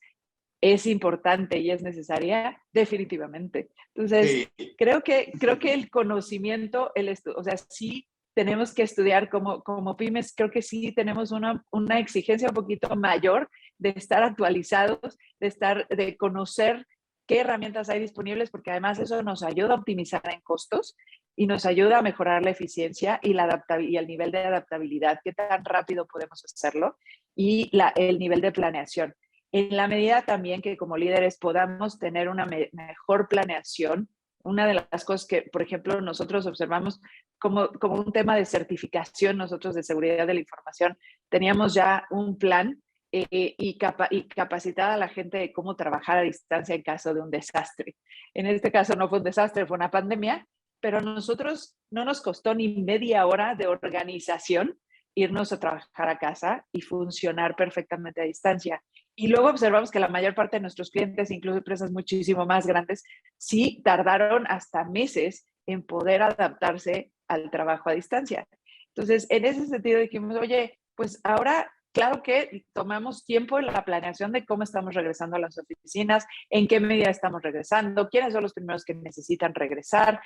es importante y es necesaria, definitivamente. Entonces, sí. creo que el conocimiento, o sea, sí tenemos que estudiar como pymes, creo que sí tenemos una exigencia un poquito mayor de estar actualizados, de conocer qué herramientas hay disponibles, porque además eso nos ayuda a optimizar en costos y nos ayuda a mejorar la eficiencia y el nivel de adaptabilidad, qué tan rápido podemos hacerlo, y el nivel de planeación. En la medida también que como líderes podamos tener una mejor planeación, una de las cosas que, por ejemplo, nosotros observamos como un tema de certificación, nosotros de seguridad de la información, teníamos ya un plan y capacitar a la gente de cómo trabajar a distancia en caso de un desastre. En este caso no fue un desastre, fue una pandemia, pero a nosotros no nos costó ni media hora de organización irnos a trabajar a casa y funcionar perfectamente a distancia. Y luego observamos que la mayor parte de nuestros clientes, incluso empresas muchísimo más grandes, sí tardaron hasta meses en poder adaptarse al trabajo a distancia. Entonces, en ese sentido dijimos, oye, pues ahora, claro que tomamos tiempo en la planeación de cómo estamos regresando a las oficinas, en qué medida estamos regresando, quiénes son los primeros que necesitan regresar,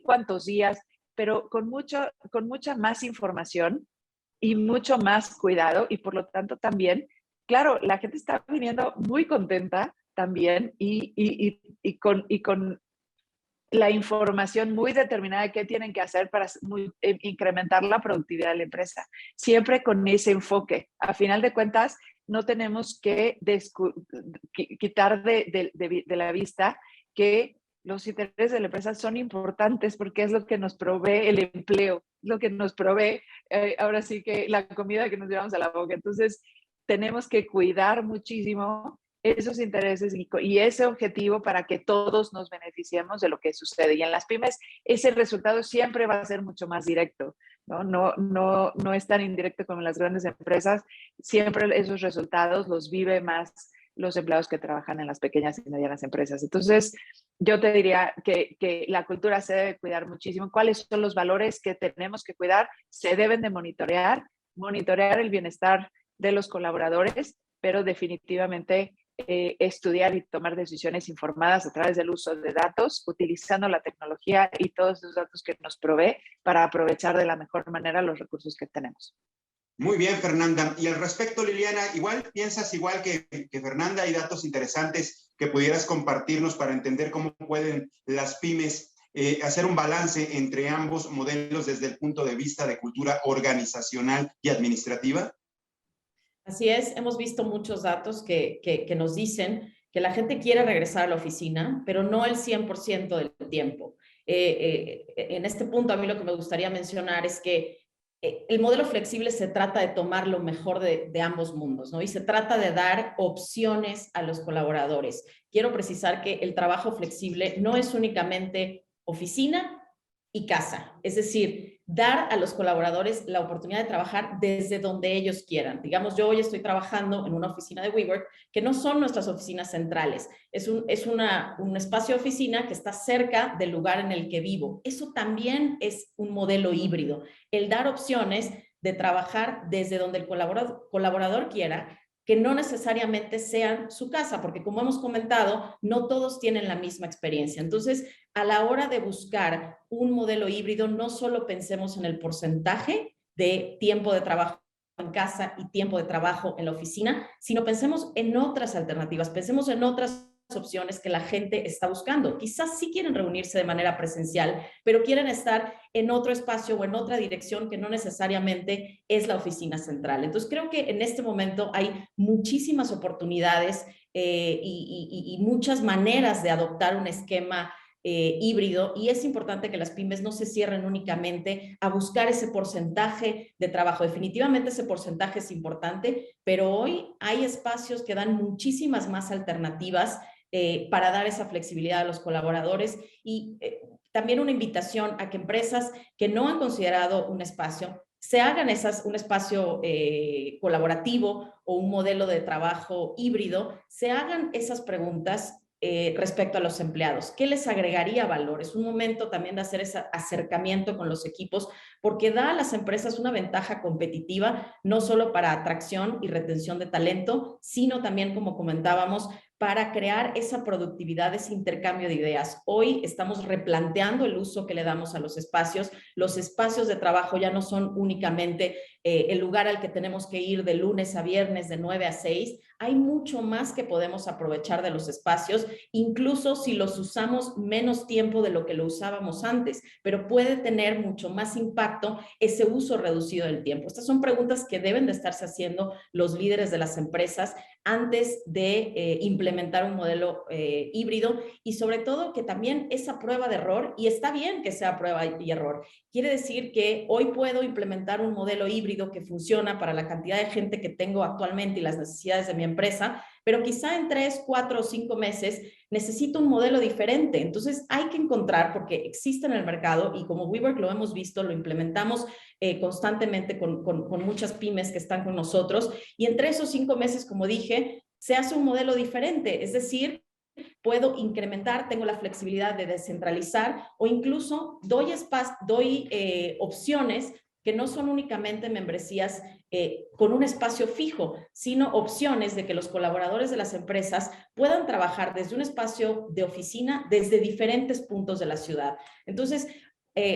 cuántos días, pero con mucha más información y mucho más cuidado y por lo tanto también, claro, la gente está viniendo muy contenta también y con la información muy determinada de qué tienen que hacer para incrementar la productividad de la empresa. Siempre con ese enfoque. A final de cuentas, no tenemos que quitar de la vista que los intereses de la empresa son importantes porque es lo que nos provee el empleo, lo que nos provee, ahora sí que la comida que nos llevamos a la boca. Entonces, tenemos que cuidar muchísimo esos intereses y ese objetivo para que todos nos beneficiemos de lo que sucede. Y en las pymes ese resultado siempre va a ser mucho más directo, ¿no? No es tan indirecto como en las grandes empresas. Siempre esos resultados los vive más los empleados que trabajan en las pequeñas y medianas empresas. Entonces, yo te diría que la cultura se debe cuidar muchísimo. ¿Cuáles son los valores que tenemos que cuidar? Se deben de monitorear el bienestar de los colaboradores, pero definitivamente estudiar y tomar decisiones informadas a través del uso de datos, utilizando la tecnología y todos los datos que nos provee para aprovechar de la mejor manera los recursos que tenemos. Muy bien, Fernanda. Y al respecto, Liliana, ¿piensas igual que Fernanda? ¿Hay datos interesantes que pudieras compartirnos para entender cómo pueden las pymes hacer un balance entre ambos modelos desde el punto de vista de cultura organizacional y administrativa? Así es, hemos visto muchos datos que nos dicen que la gente quiere regresar a la oficina, pero no el 100% del tiempo. En este punto, a mí lo que me gustaría mencionar es que el modelo flexible se trata de tomar lo mejor de ambos mundos, ¿no? Y se trata de dar opciones a los colaboradores. Quiero precisar que el trabajo flexible no es únicamente oficina y casa, es decir, dar a los colaboradores la oportunidad de trabajar desde donde ellos quieran. Digamos, yo hoy estoy trabajando en una oficina de WeWork que no son nuestras oficinas centrales, es un espacio de oficina que está cerca del lugar en el que vivo. Eso también es un modelo híbrido, el dar opciones de trabajar desde donde el colaborador quiera, que no necesariamente sean su casa, porque como hemos comentado, no todos tienen la misma experiencia. Entonces, a la hora de buscar un modelo híbrido, no solo pensemos en el porcentaje de tiempo de trabajo en casa y tiempo de trabajo en la oficina, sino pensemos en otras alternativas, pensemos en otras opciones que la gente está buscando. Quizás sí quieren reunirse de manera presencial, pero quieren estar en otro espacio o en otra dirección que no necesariamente es la oficina central. Entonces creo que en este momento hay muchísimas oportunidades y muchas maneras de adoptar un esquema híbrido, y es importante que las pymes no se cierren únicamente a buscar ese porcentaje de trabajo. Definitivamente ese porcentaje es importante, pero hoy hay espacios que dan muchísimas más alternativas para dar esa flexibilidad a los colaboradores, y también una invitación a que empresas que no han considerado un espacio se hagan un espacio colaborativo o un modelo de trabajo híbrido, se hagan esas preguntas respecto a los empleados. ¿Qué les agregaría valor? Es un momento también de hacer ese acercamiento con los equipos, porque da a las empresas una ventaja competitiva, no solo para atracción y retención de talento, sino también, como comentábamos, para crear esa productividad, ese intercambio de ideas. Hoy estamos replanteando el uso que le damos a los espacios. Los espacios de trabajo ya no son únicamente el lugar al que tenemos que ir de lunes a viernes de 9 a 6. Hay mucho más que podemos aprovechar de los espacios, incluso si los usamos menos tiempo de lo que lo usábamos antes, pero puede tener mucho más impacto ese uso reducido del tiempo. Estas son preguntas que deben de estarse haciendo los líderes de las empresas antes de implementar un modelo híbrido, y sobre todo que también esa prueba de error, y está bien que sea prueba y error, quiere decir que hoy puedo implementar un modelo híbrido que funciona para la cantidad de gente que tengo actualmente y las necesidades de mi empresa, pero quizá en 3, 4 o 5 meses necesito un modelo diferente. Entonces hay que encontrar, porque existe en el mercado, y como WeWork lo hemos visto, lo implementamos constantemente con muchas pymes que están con nosotros, y entre esos 5 meses, como dije, se hace un modelo diferente, es decir, puedo incrementar, tengo la flexibilidad de descentralizar, o incluso doy opciones que no son únicamente membresías con un espacio fijo, sino opciones de que los colaboradores de las empresas puedan trabajar desde un espacio de oficina desde diferentes puntos de la ciudad. Entonces,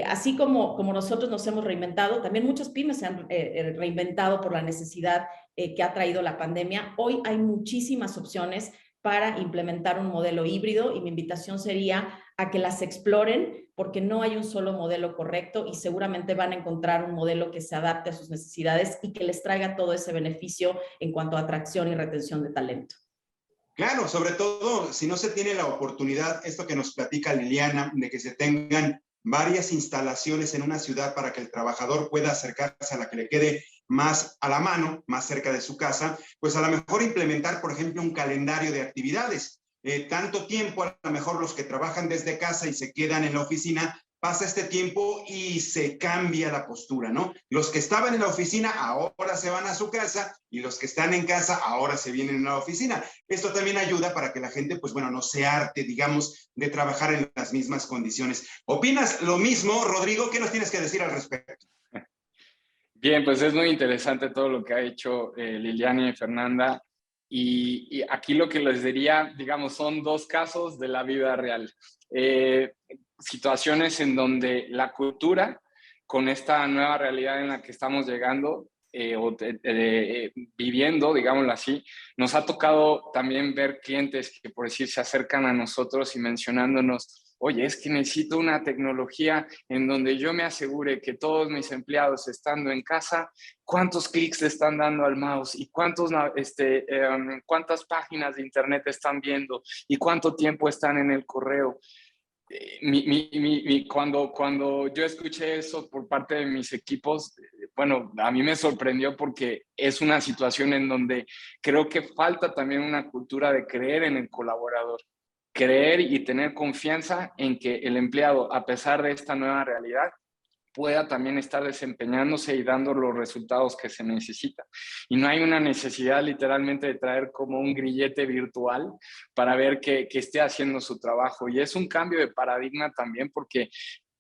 así como nosotros nos hemos reinventado, también muchas pymes se han reinventado por la necesidad que ha traído la pandemia. Hoy hay muchísimas opciones para implementar un modelo híbrido, y mi invitación sería a que las exploren, porque no hay un solo modelo correcto, y seguramente van a encontrar un modelo que se adapte a sus necesidades y que les traiga todo ese beneficio en cuanto a atracción y retención de talento. Claro, sobre todo si no se tiene la oportunidad, esto que nos platica Liliana, de que se tengan varias instalaciones en una ciudad para que el trabajador pueda acercarse a la que le quede más a la mano, más cerca de su casa, pues a lo mejor implementar, por ejemplo, un calendario de actividades. Tanto tiempo, a lo mejor los que trabajan desde casa y se quedan en la oficina, pasa este tiempo y se cambia la postura, ¿no? Los que estaban en la oficina ahora se van a su casa y los que están en casa ahora se vienen a la oficina. Esto también ayuda para que la gente, pues bueno, no se harte, digamos, de trabajar en las mismas condiciones. ¿Opinas lo mismo, Rodrigo? ¿Qué nos tienes que decir al respecto? Bien, pues es muy interesante todo lo que ha hecho Liliana y Fernanda. Y aquí lo que les diría, digamos, son dos casos de la vida real. Situaciones en donde la cultura, con esta nueva realidad en la que estamos llegando viviendo, digámoslo así, nos ha tocado también ver clientes que por decir se acercan a nosotros y mencionándonos: oye, es que necesito una tecnología en donde yo me asegure que todos mis empleados estando en casa, cuántos clics le están dando al mouse y cuántas páginas de internet están viendo y cuánto tiempo están en el correo. Cuando yo escuché eso por parte de mis equipos, bueno, a mí me sorprendió porque es una situación en donde creo que falta también una cultura de creer en el colaborador, creer y tener confianza en que el empleado, a pesar de esta nueva realidad, pueda también estar desempeñándose y dando los resultados que se necesita. Y no hay una necesidad literalmente de traer como un grillete virtual para ver que esté haciendo su trabajo. Y es un cambio de paradigma también porque,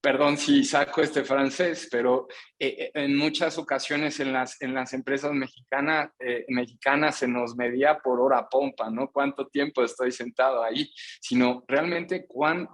perdón si saco este francés, pero en muchas ocasiones en las empresas mexicanas se nos medía por hora pompa, ¿no? ¿Cuánto tiempo estoy sentado ahí? Sino realmente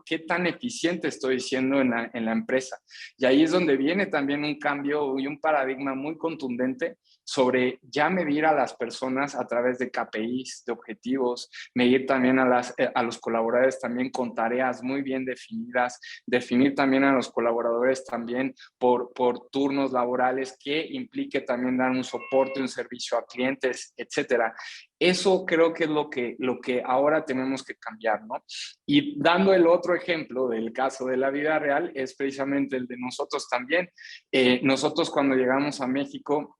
qué tan eficiente estoy siendo en la empresa. Y ahí es donde viene también un cambio y un paradigma muy contundente sobre ya medir a las personas a través de KPIs, de objetivos, medir también a los colaboradores también con tareas muy bien definidas, definir también a los colaboradores también por turnos laborales que implique también dar un soporte, un servicio a clientes, etcétera. Eso creo que es lo que ahora tenemos que cambiar, ¿no? Y dando el otro ejemplo del caso de la vida real, es precisamente el de nosotros también. Nosotros cuando llegamos a México,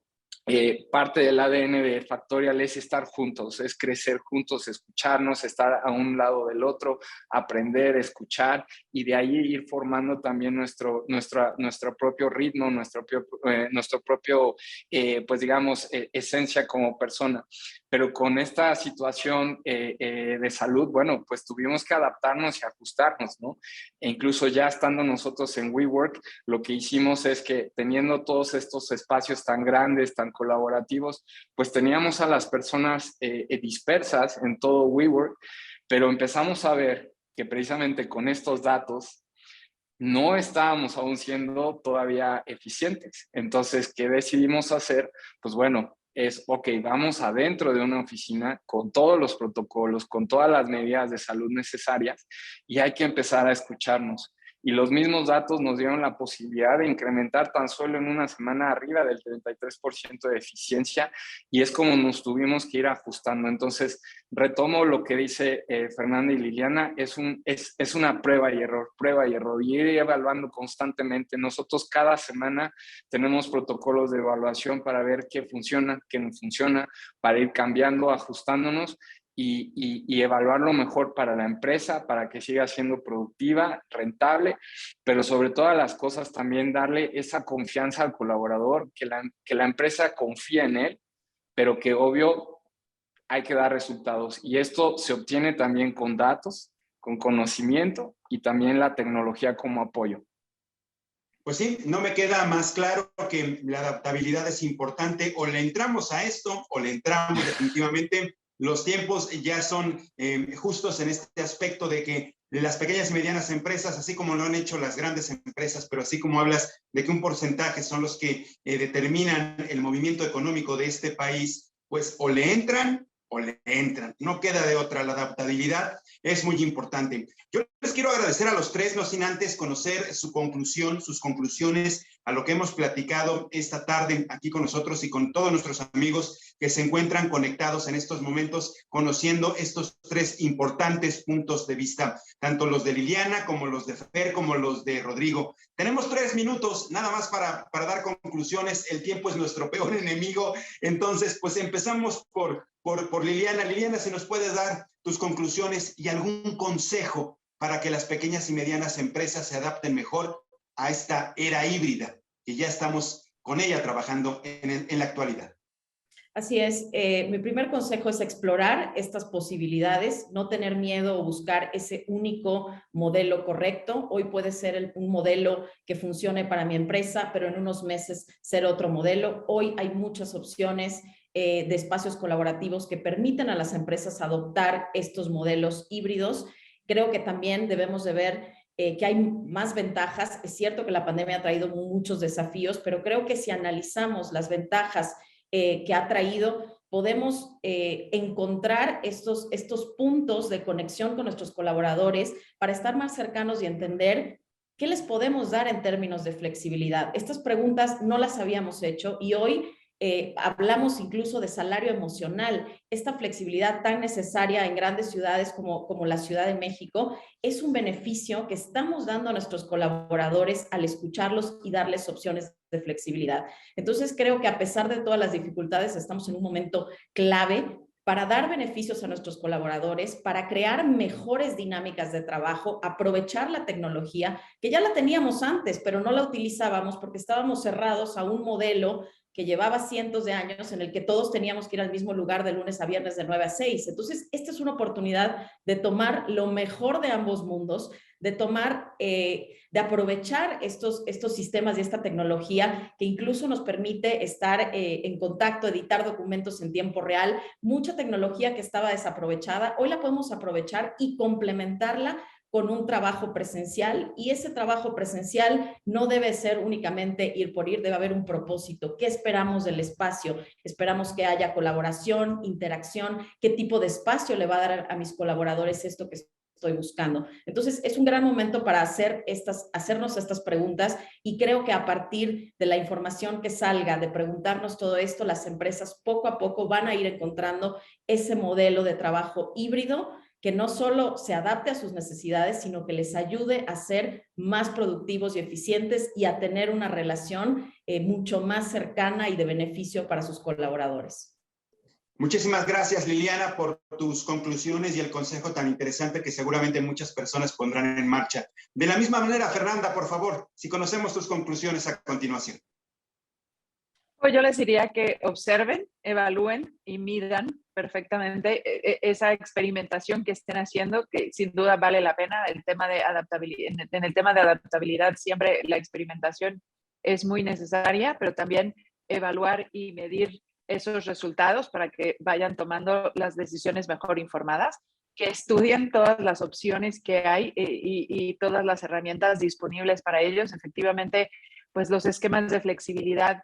parte del ADN de Factorial es estar juntos, es crecer juntos, escucharnos, estar a un lado del otro, aprender, escuchar y de ahí ir formando también nuestro propio ritmo, nuestro propio pues digamos, esencia como persona. Pero con esta situación de salud, bueno, pues tuvimos que adaptarnos y ajustarnos, ¿no? E incluso ya estando nosotros en WeWork, lo que hicimos es que teniendo todos estos espacios tan grandes, tan colaborativos, pues teníamos a las personas dispersas en todo WeWork, pero empezamos a ver que precisamente con estos datos no estábamos aún siendo todavía eficientes. Entonces, ¿qué decidimos hacer? Pues bueno, ok, vamos adentro de una oficina con todos los protocolos, con todas las medidas de salud necesarias y hay que empezar a escucharnos. Y los mismos datos nos dieron la posibilidad de incrementar tan solo en una semana arriba del 33% de eficiencia y es como nos tuvimos que ir ajustando. Entonces, retomo lo que dice Fernanda y Liliana, es una prueba y error y ir evaluando constantemente. Nosotros cada semana tenemos protocolos de evaluación para ver qué funciona, qué no funciona, para ir cambiando, ajustándonos y evaluar lo mejor para la empresa, para que siga siendo productiva, rentable, pero sobre todas las cosas también darle esa confianza al colaborador, que la empresa confía en él, pero que obvio hay que dar resultados. Y esto se obtiene también con datos, con conocimiento y también la tecnología como apoyo. Pues sí, no me queda más claro que la adaptabilidad es importante. O le entramos a esto o le entramos definitivamente. Los tiempos ya son justos en este aspecto de que las pequeñas y medianas empresas, así como lo han hecho las grandes empresas, pero así como hablas de que un porcentaje son los que determinan el movimiento económico de este país, pues o le entran o le entran. No queda de otra, la adaptabilidad es muy importante. Yo les quiero agradecer a los tres, no sin antes conocer su conclusión, sus conclusiones a lo que hemos platicado esta tarde aquí con nosotros y con todos nuestros amigos que se encuentran conectados en estos momentos, conociendo estos tres importantes puntos de vista, tanto los de Liliana como los de Fer, como los de Rodrigo. Tenemos 3 minutos nada más para dar conclusiones. El tiempo es nuestro peor enemigo. Entonces, pues empezamos por Liliana. Liliana, si nos puedes dar tus conclusiones y algún consejo para que las pequeñas y medianas empresas se adapten mejor a esta era híbrida, que ya estamos con ella trabajando en la actualidad. Así es. Mi primer consejo es explorar estas posibilidades, no tener miedo o buscar ese único modelo correcto. Hoy puede ser un modelo que funcione para mi empresa, pero en unos meses ser otro modelo. Hoy hay muchas opciones de espacios colaborativos que permiten a las empresas adoptar estos modelos híbridos. Creo que también debemos de ver que hay más ventajas. Es cierto que la pandemia ha traído muchos desafíos, pero creo que si analizamos las ventajas que ha traído, podemos encontrar estos puntos de conexión con nuestros colaboradores para estar más cercanos y entender qué les podemos dar en términos de flexibilidad. Estas preguntas no las habíamos hecho y hoy hablamos incluso de salario emocional. Esta flexibilidad tan necesaria en grandes ciudades como la Ciudad de México es un beneficio que estamos dando a nuestros colaboradores al escucharlos y darles opciones de flexibilidad. Entonces creo que a pesar de todas las dificultades estamos en un momento clave para dar beneficios a nuestros colaboradores, para crear mejores dinámicas de trabajo, aprovechar la tecnología, que ya la teníamos antes, pero no la utilizábamos porque estábamos cerrados a un modelo que llevaba cientos de años en el que todos teníamos que ir al mismo lugar de lunes a viernes de 9 a 6. Entonces, esta es una oportunidad de tomar lo mejor de ambos mundos, de aprovechar estos sistemas y esta tecnología que incluso nos permite estar en contacto, editar documentos en tiempo real. Mucha tecnología que estaba desaprovechada, hoy la podemos aprovechar y complementarla con un trabajo presencial, y ese trabajo presencial no debe ser únicamente ir por ir, debe haber un propósito. ¿Qué esperamos del espacio? Esperamos que haya colaboración, interacción. ¿Qué tipo de espacio le va a dar a mis colaboradores esto que estoy buscando? Entonces, es un gran momento para hacernos estas preguntas, y creo que a partir de la información que salga, de preguntarnos todo esto, las empresas poco a poco van a ir encontrando ese modelo de trabajo híbrido que no solo se adapte a sus necesidades, sino que les ayude a ser más productivos y eficientes y a tener una relación mucho más cercana y de beneficio para sus colaboradores. Muchísimas gracias, Liliana, por tus conclusiones y el consejo tan interesante que seguramente muchas personas pondrán en marcha. De la misma manera, Fernanda, por favor, si conocemos tus conclusiones a continuación. Pues yo les diría que observen, evalúen y midan perfectamente esa experimentación que estén haciendo, que sin duda vale la pena. El tema de adaptabilidad, en el tema de adaptabilidad siempre la experimentación es muy necesaria, pero también evaluar y medir esos resultados para que vayan tomando las decisiones mejor informadas, que estudien todas las opciones que hay y todas las herramientas disponibles para ellos. Efectivamente, pues los esquemas de flexibilidad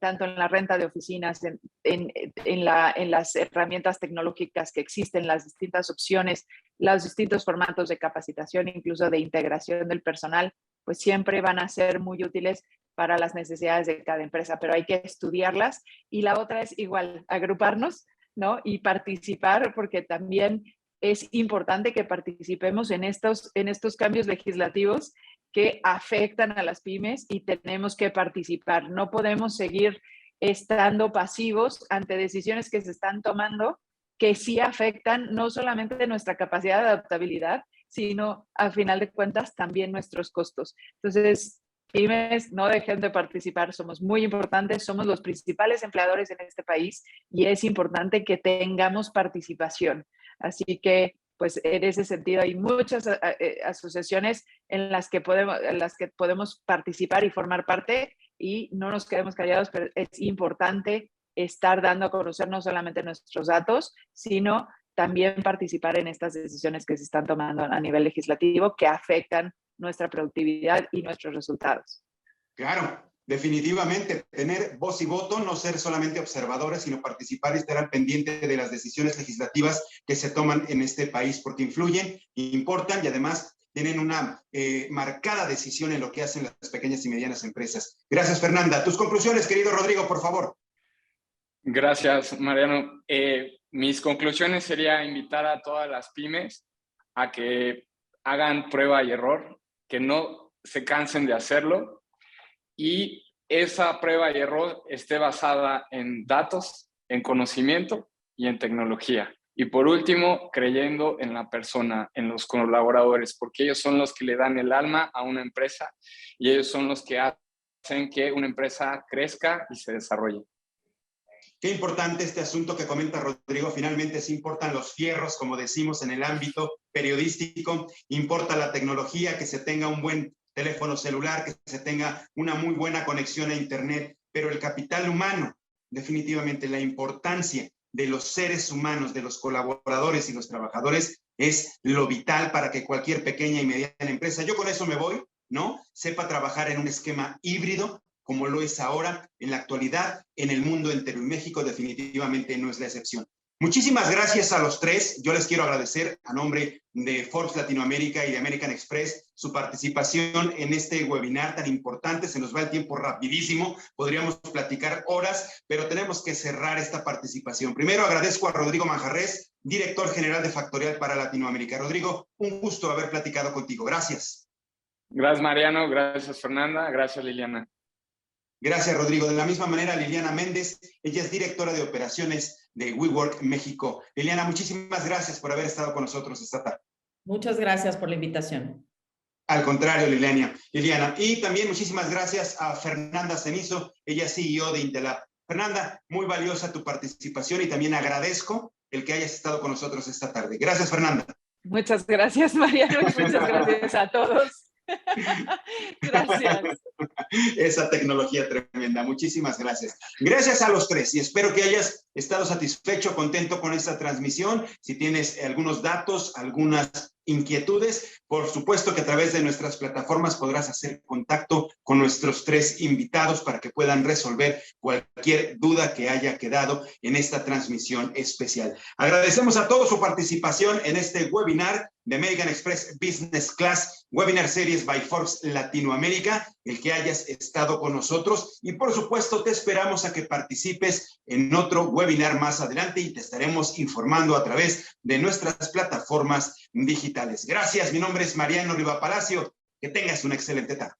tanto en la renta de oficinas, en las herramientas tecnológicas que existen, las distintas opciones, los distintos formatos de capacitación, incluso de integración del personal, pues siempre van a ser muy útiles para las necesidades de cada empresa, pero hay que estudiarlas. Y la otra es igual, agruparnos, ¿no? Y participar, porque también es importante que participemos en estos cambios legislativos que afectan a las pymes, y tenemos que participar. No podemos seguir estando pasivos ante decisiones que se están tomando que sí afectan no solamente nuestra capacidad de adaptabilidad, sino a final de cuentas también nuestros costos. Entonces, pymes, no dejen de participar, somos muy importantes, somos los principales empleadores en este país y es importante que tengamos participación. Así que, pues en ese sentido hay muchas asociaciones en las que podemos participar y formar parte, y no nos quedemos callados, pero es importante estar dando a conocer no solamente nuestros datos, sino también participar en estas decisiones que se están tomando a nivel legislativo que afectan nuestra productividad y nuestros resultados. Claro, Definitivamente, tener voz y voto, no ser solamente observadores, sino participar y estar al pendiente de las decisiones legislativas que se toman en este país, porque influyen, importan y además tienen una marcada decisión en lo que hacen las pequeñas y medianas empresas. Gracias, Fernanda. Tus conclusiones, querido Rodrigo, por favor. Gracias, Mariano. Mis conclusiones sería invitar a todas las pymes a que hagan prueba y error, que no se cansen de hacerlo, y esa prueba y error esté basada en datos, en conocimiento y en tecnología. Y por último, creyendo en la persona, en los colaboradores, porque ellos son los que le dan el alma a una empresa y ellos son los que hacen que una empresa crezca y se desarrolle. Qué importante este asunto que comenta Rodrigo. Finalmente sí importan los fierros, como decimos en el ámbito periodístico, importa la tecnología, que se tenga un buen teléfono celular, que se tenga una muy buena conexión a internet, pero el capital humano, definitivamente la importancia de los seres humanos, de los colaboradores y los trabajadores es lo vital para que cualquier pequeña y mediana empresa, yo con eso me voy, ¿no? Sepa trabajar en un esquema híbrido, como lo es ahora en la actualidad en el mundo entero, y México definitivamente no es la excepción. Muchísimas gracias a los tres. Yo les quiero agradecer a nombre de Forbes Latinoamérica y de American Express su participación en este webinar tan importante. Se nos va el tiempo rapidísimo, podríamos platicar horas, pero tenemos que cerrar esta participación. Primero agradezco a Rodrigo Manjarrés, director general de Factorial para Latinoamérica. Rodrigo, un gusto haber platicado contigo. Gracias. Gracias, Mariano. Gracias, Fernanda. Gracias, Liliana. Gracias, Rodrigo. De la misma manera, Liliana Méndez, ella es directora de operaciones de WeWork México. Liliana, muchísimas gracias por haber estado con nosotros esta tarde. Muchas gracias por la invitación. Al contrario, Liliana. Y también muchísimas gracias a Fernanda Cenizo, ella es CEO de Intelab. Fernanda, muy valiosa tu participación y también agradezco el que hayas estado con nosotros esta tarde. Gracias, Fernanda. Muchas gracias, Mariano, y muchas gracias a todos. Gracias. Esa tecnología tremenda. Muchísimas gracias. Gracias a los tres y espero que hayas estado satisfecho, contento con esta transmisión. Si tienes algunos datos, algunas inquietudes, por supuesto que a través de nuestras plataformas podrás hacer contacto con nuestros tres invitados para que puedan resolver cualquier duda que haya quedado en esta transmisión especial. Agradecemos a todos su participación en este webinar de American Express Business Class, Webinar Series by Forbes Latinoamérica, el que hayas estado con nosotros, y por supuesto te esperamos a que participes en otro webinar más adelante y te estaremos informando a través de nuestras plataformas digitales. Gracias, mi nombre es Mariano Riva Palacio, que tengas una excelente tarde.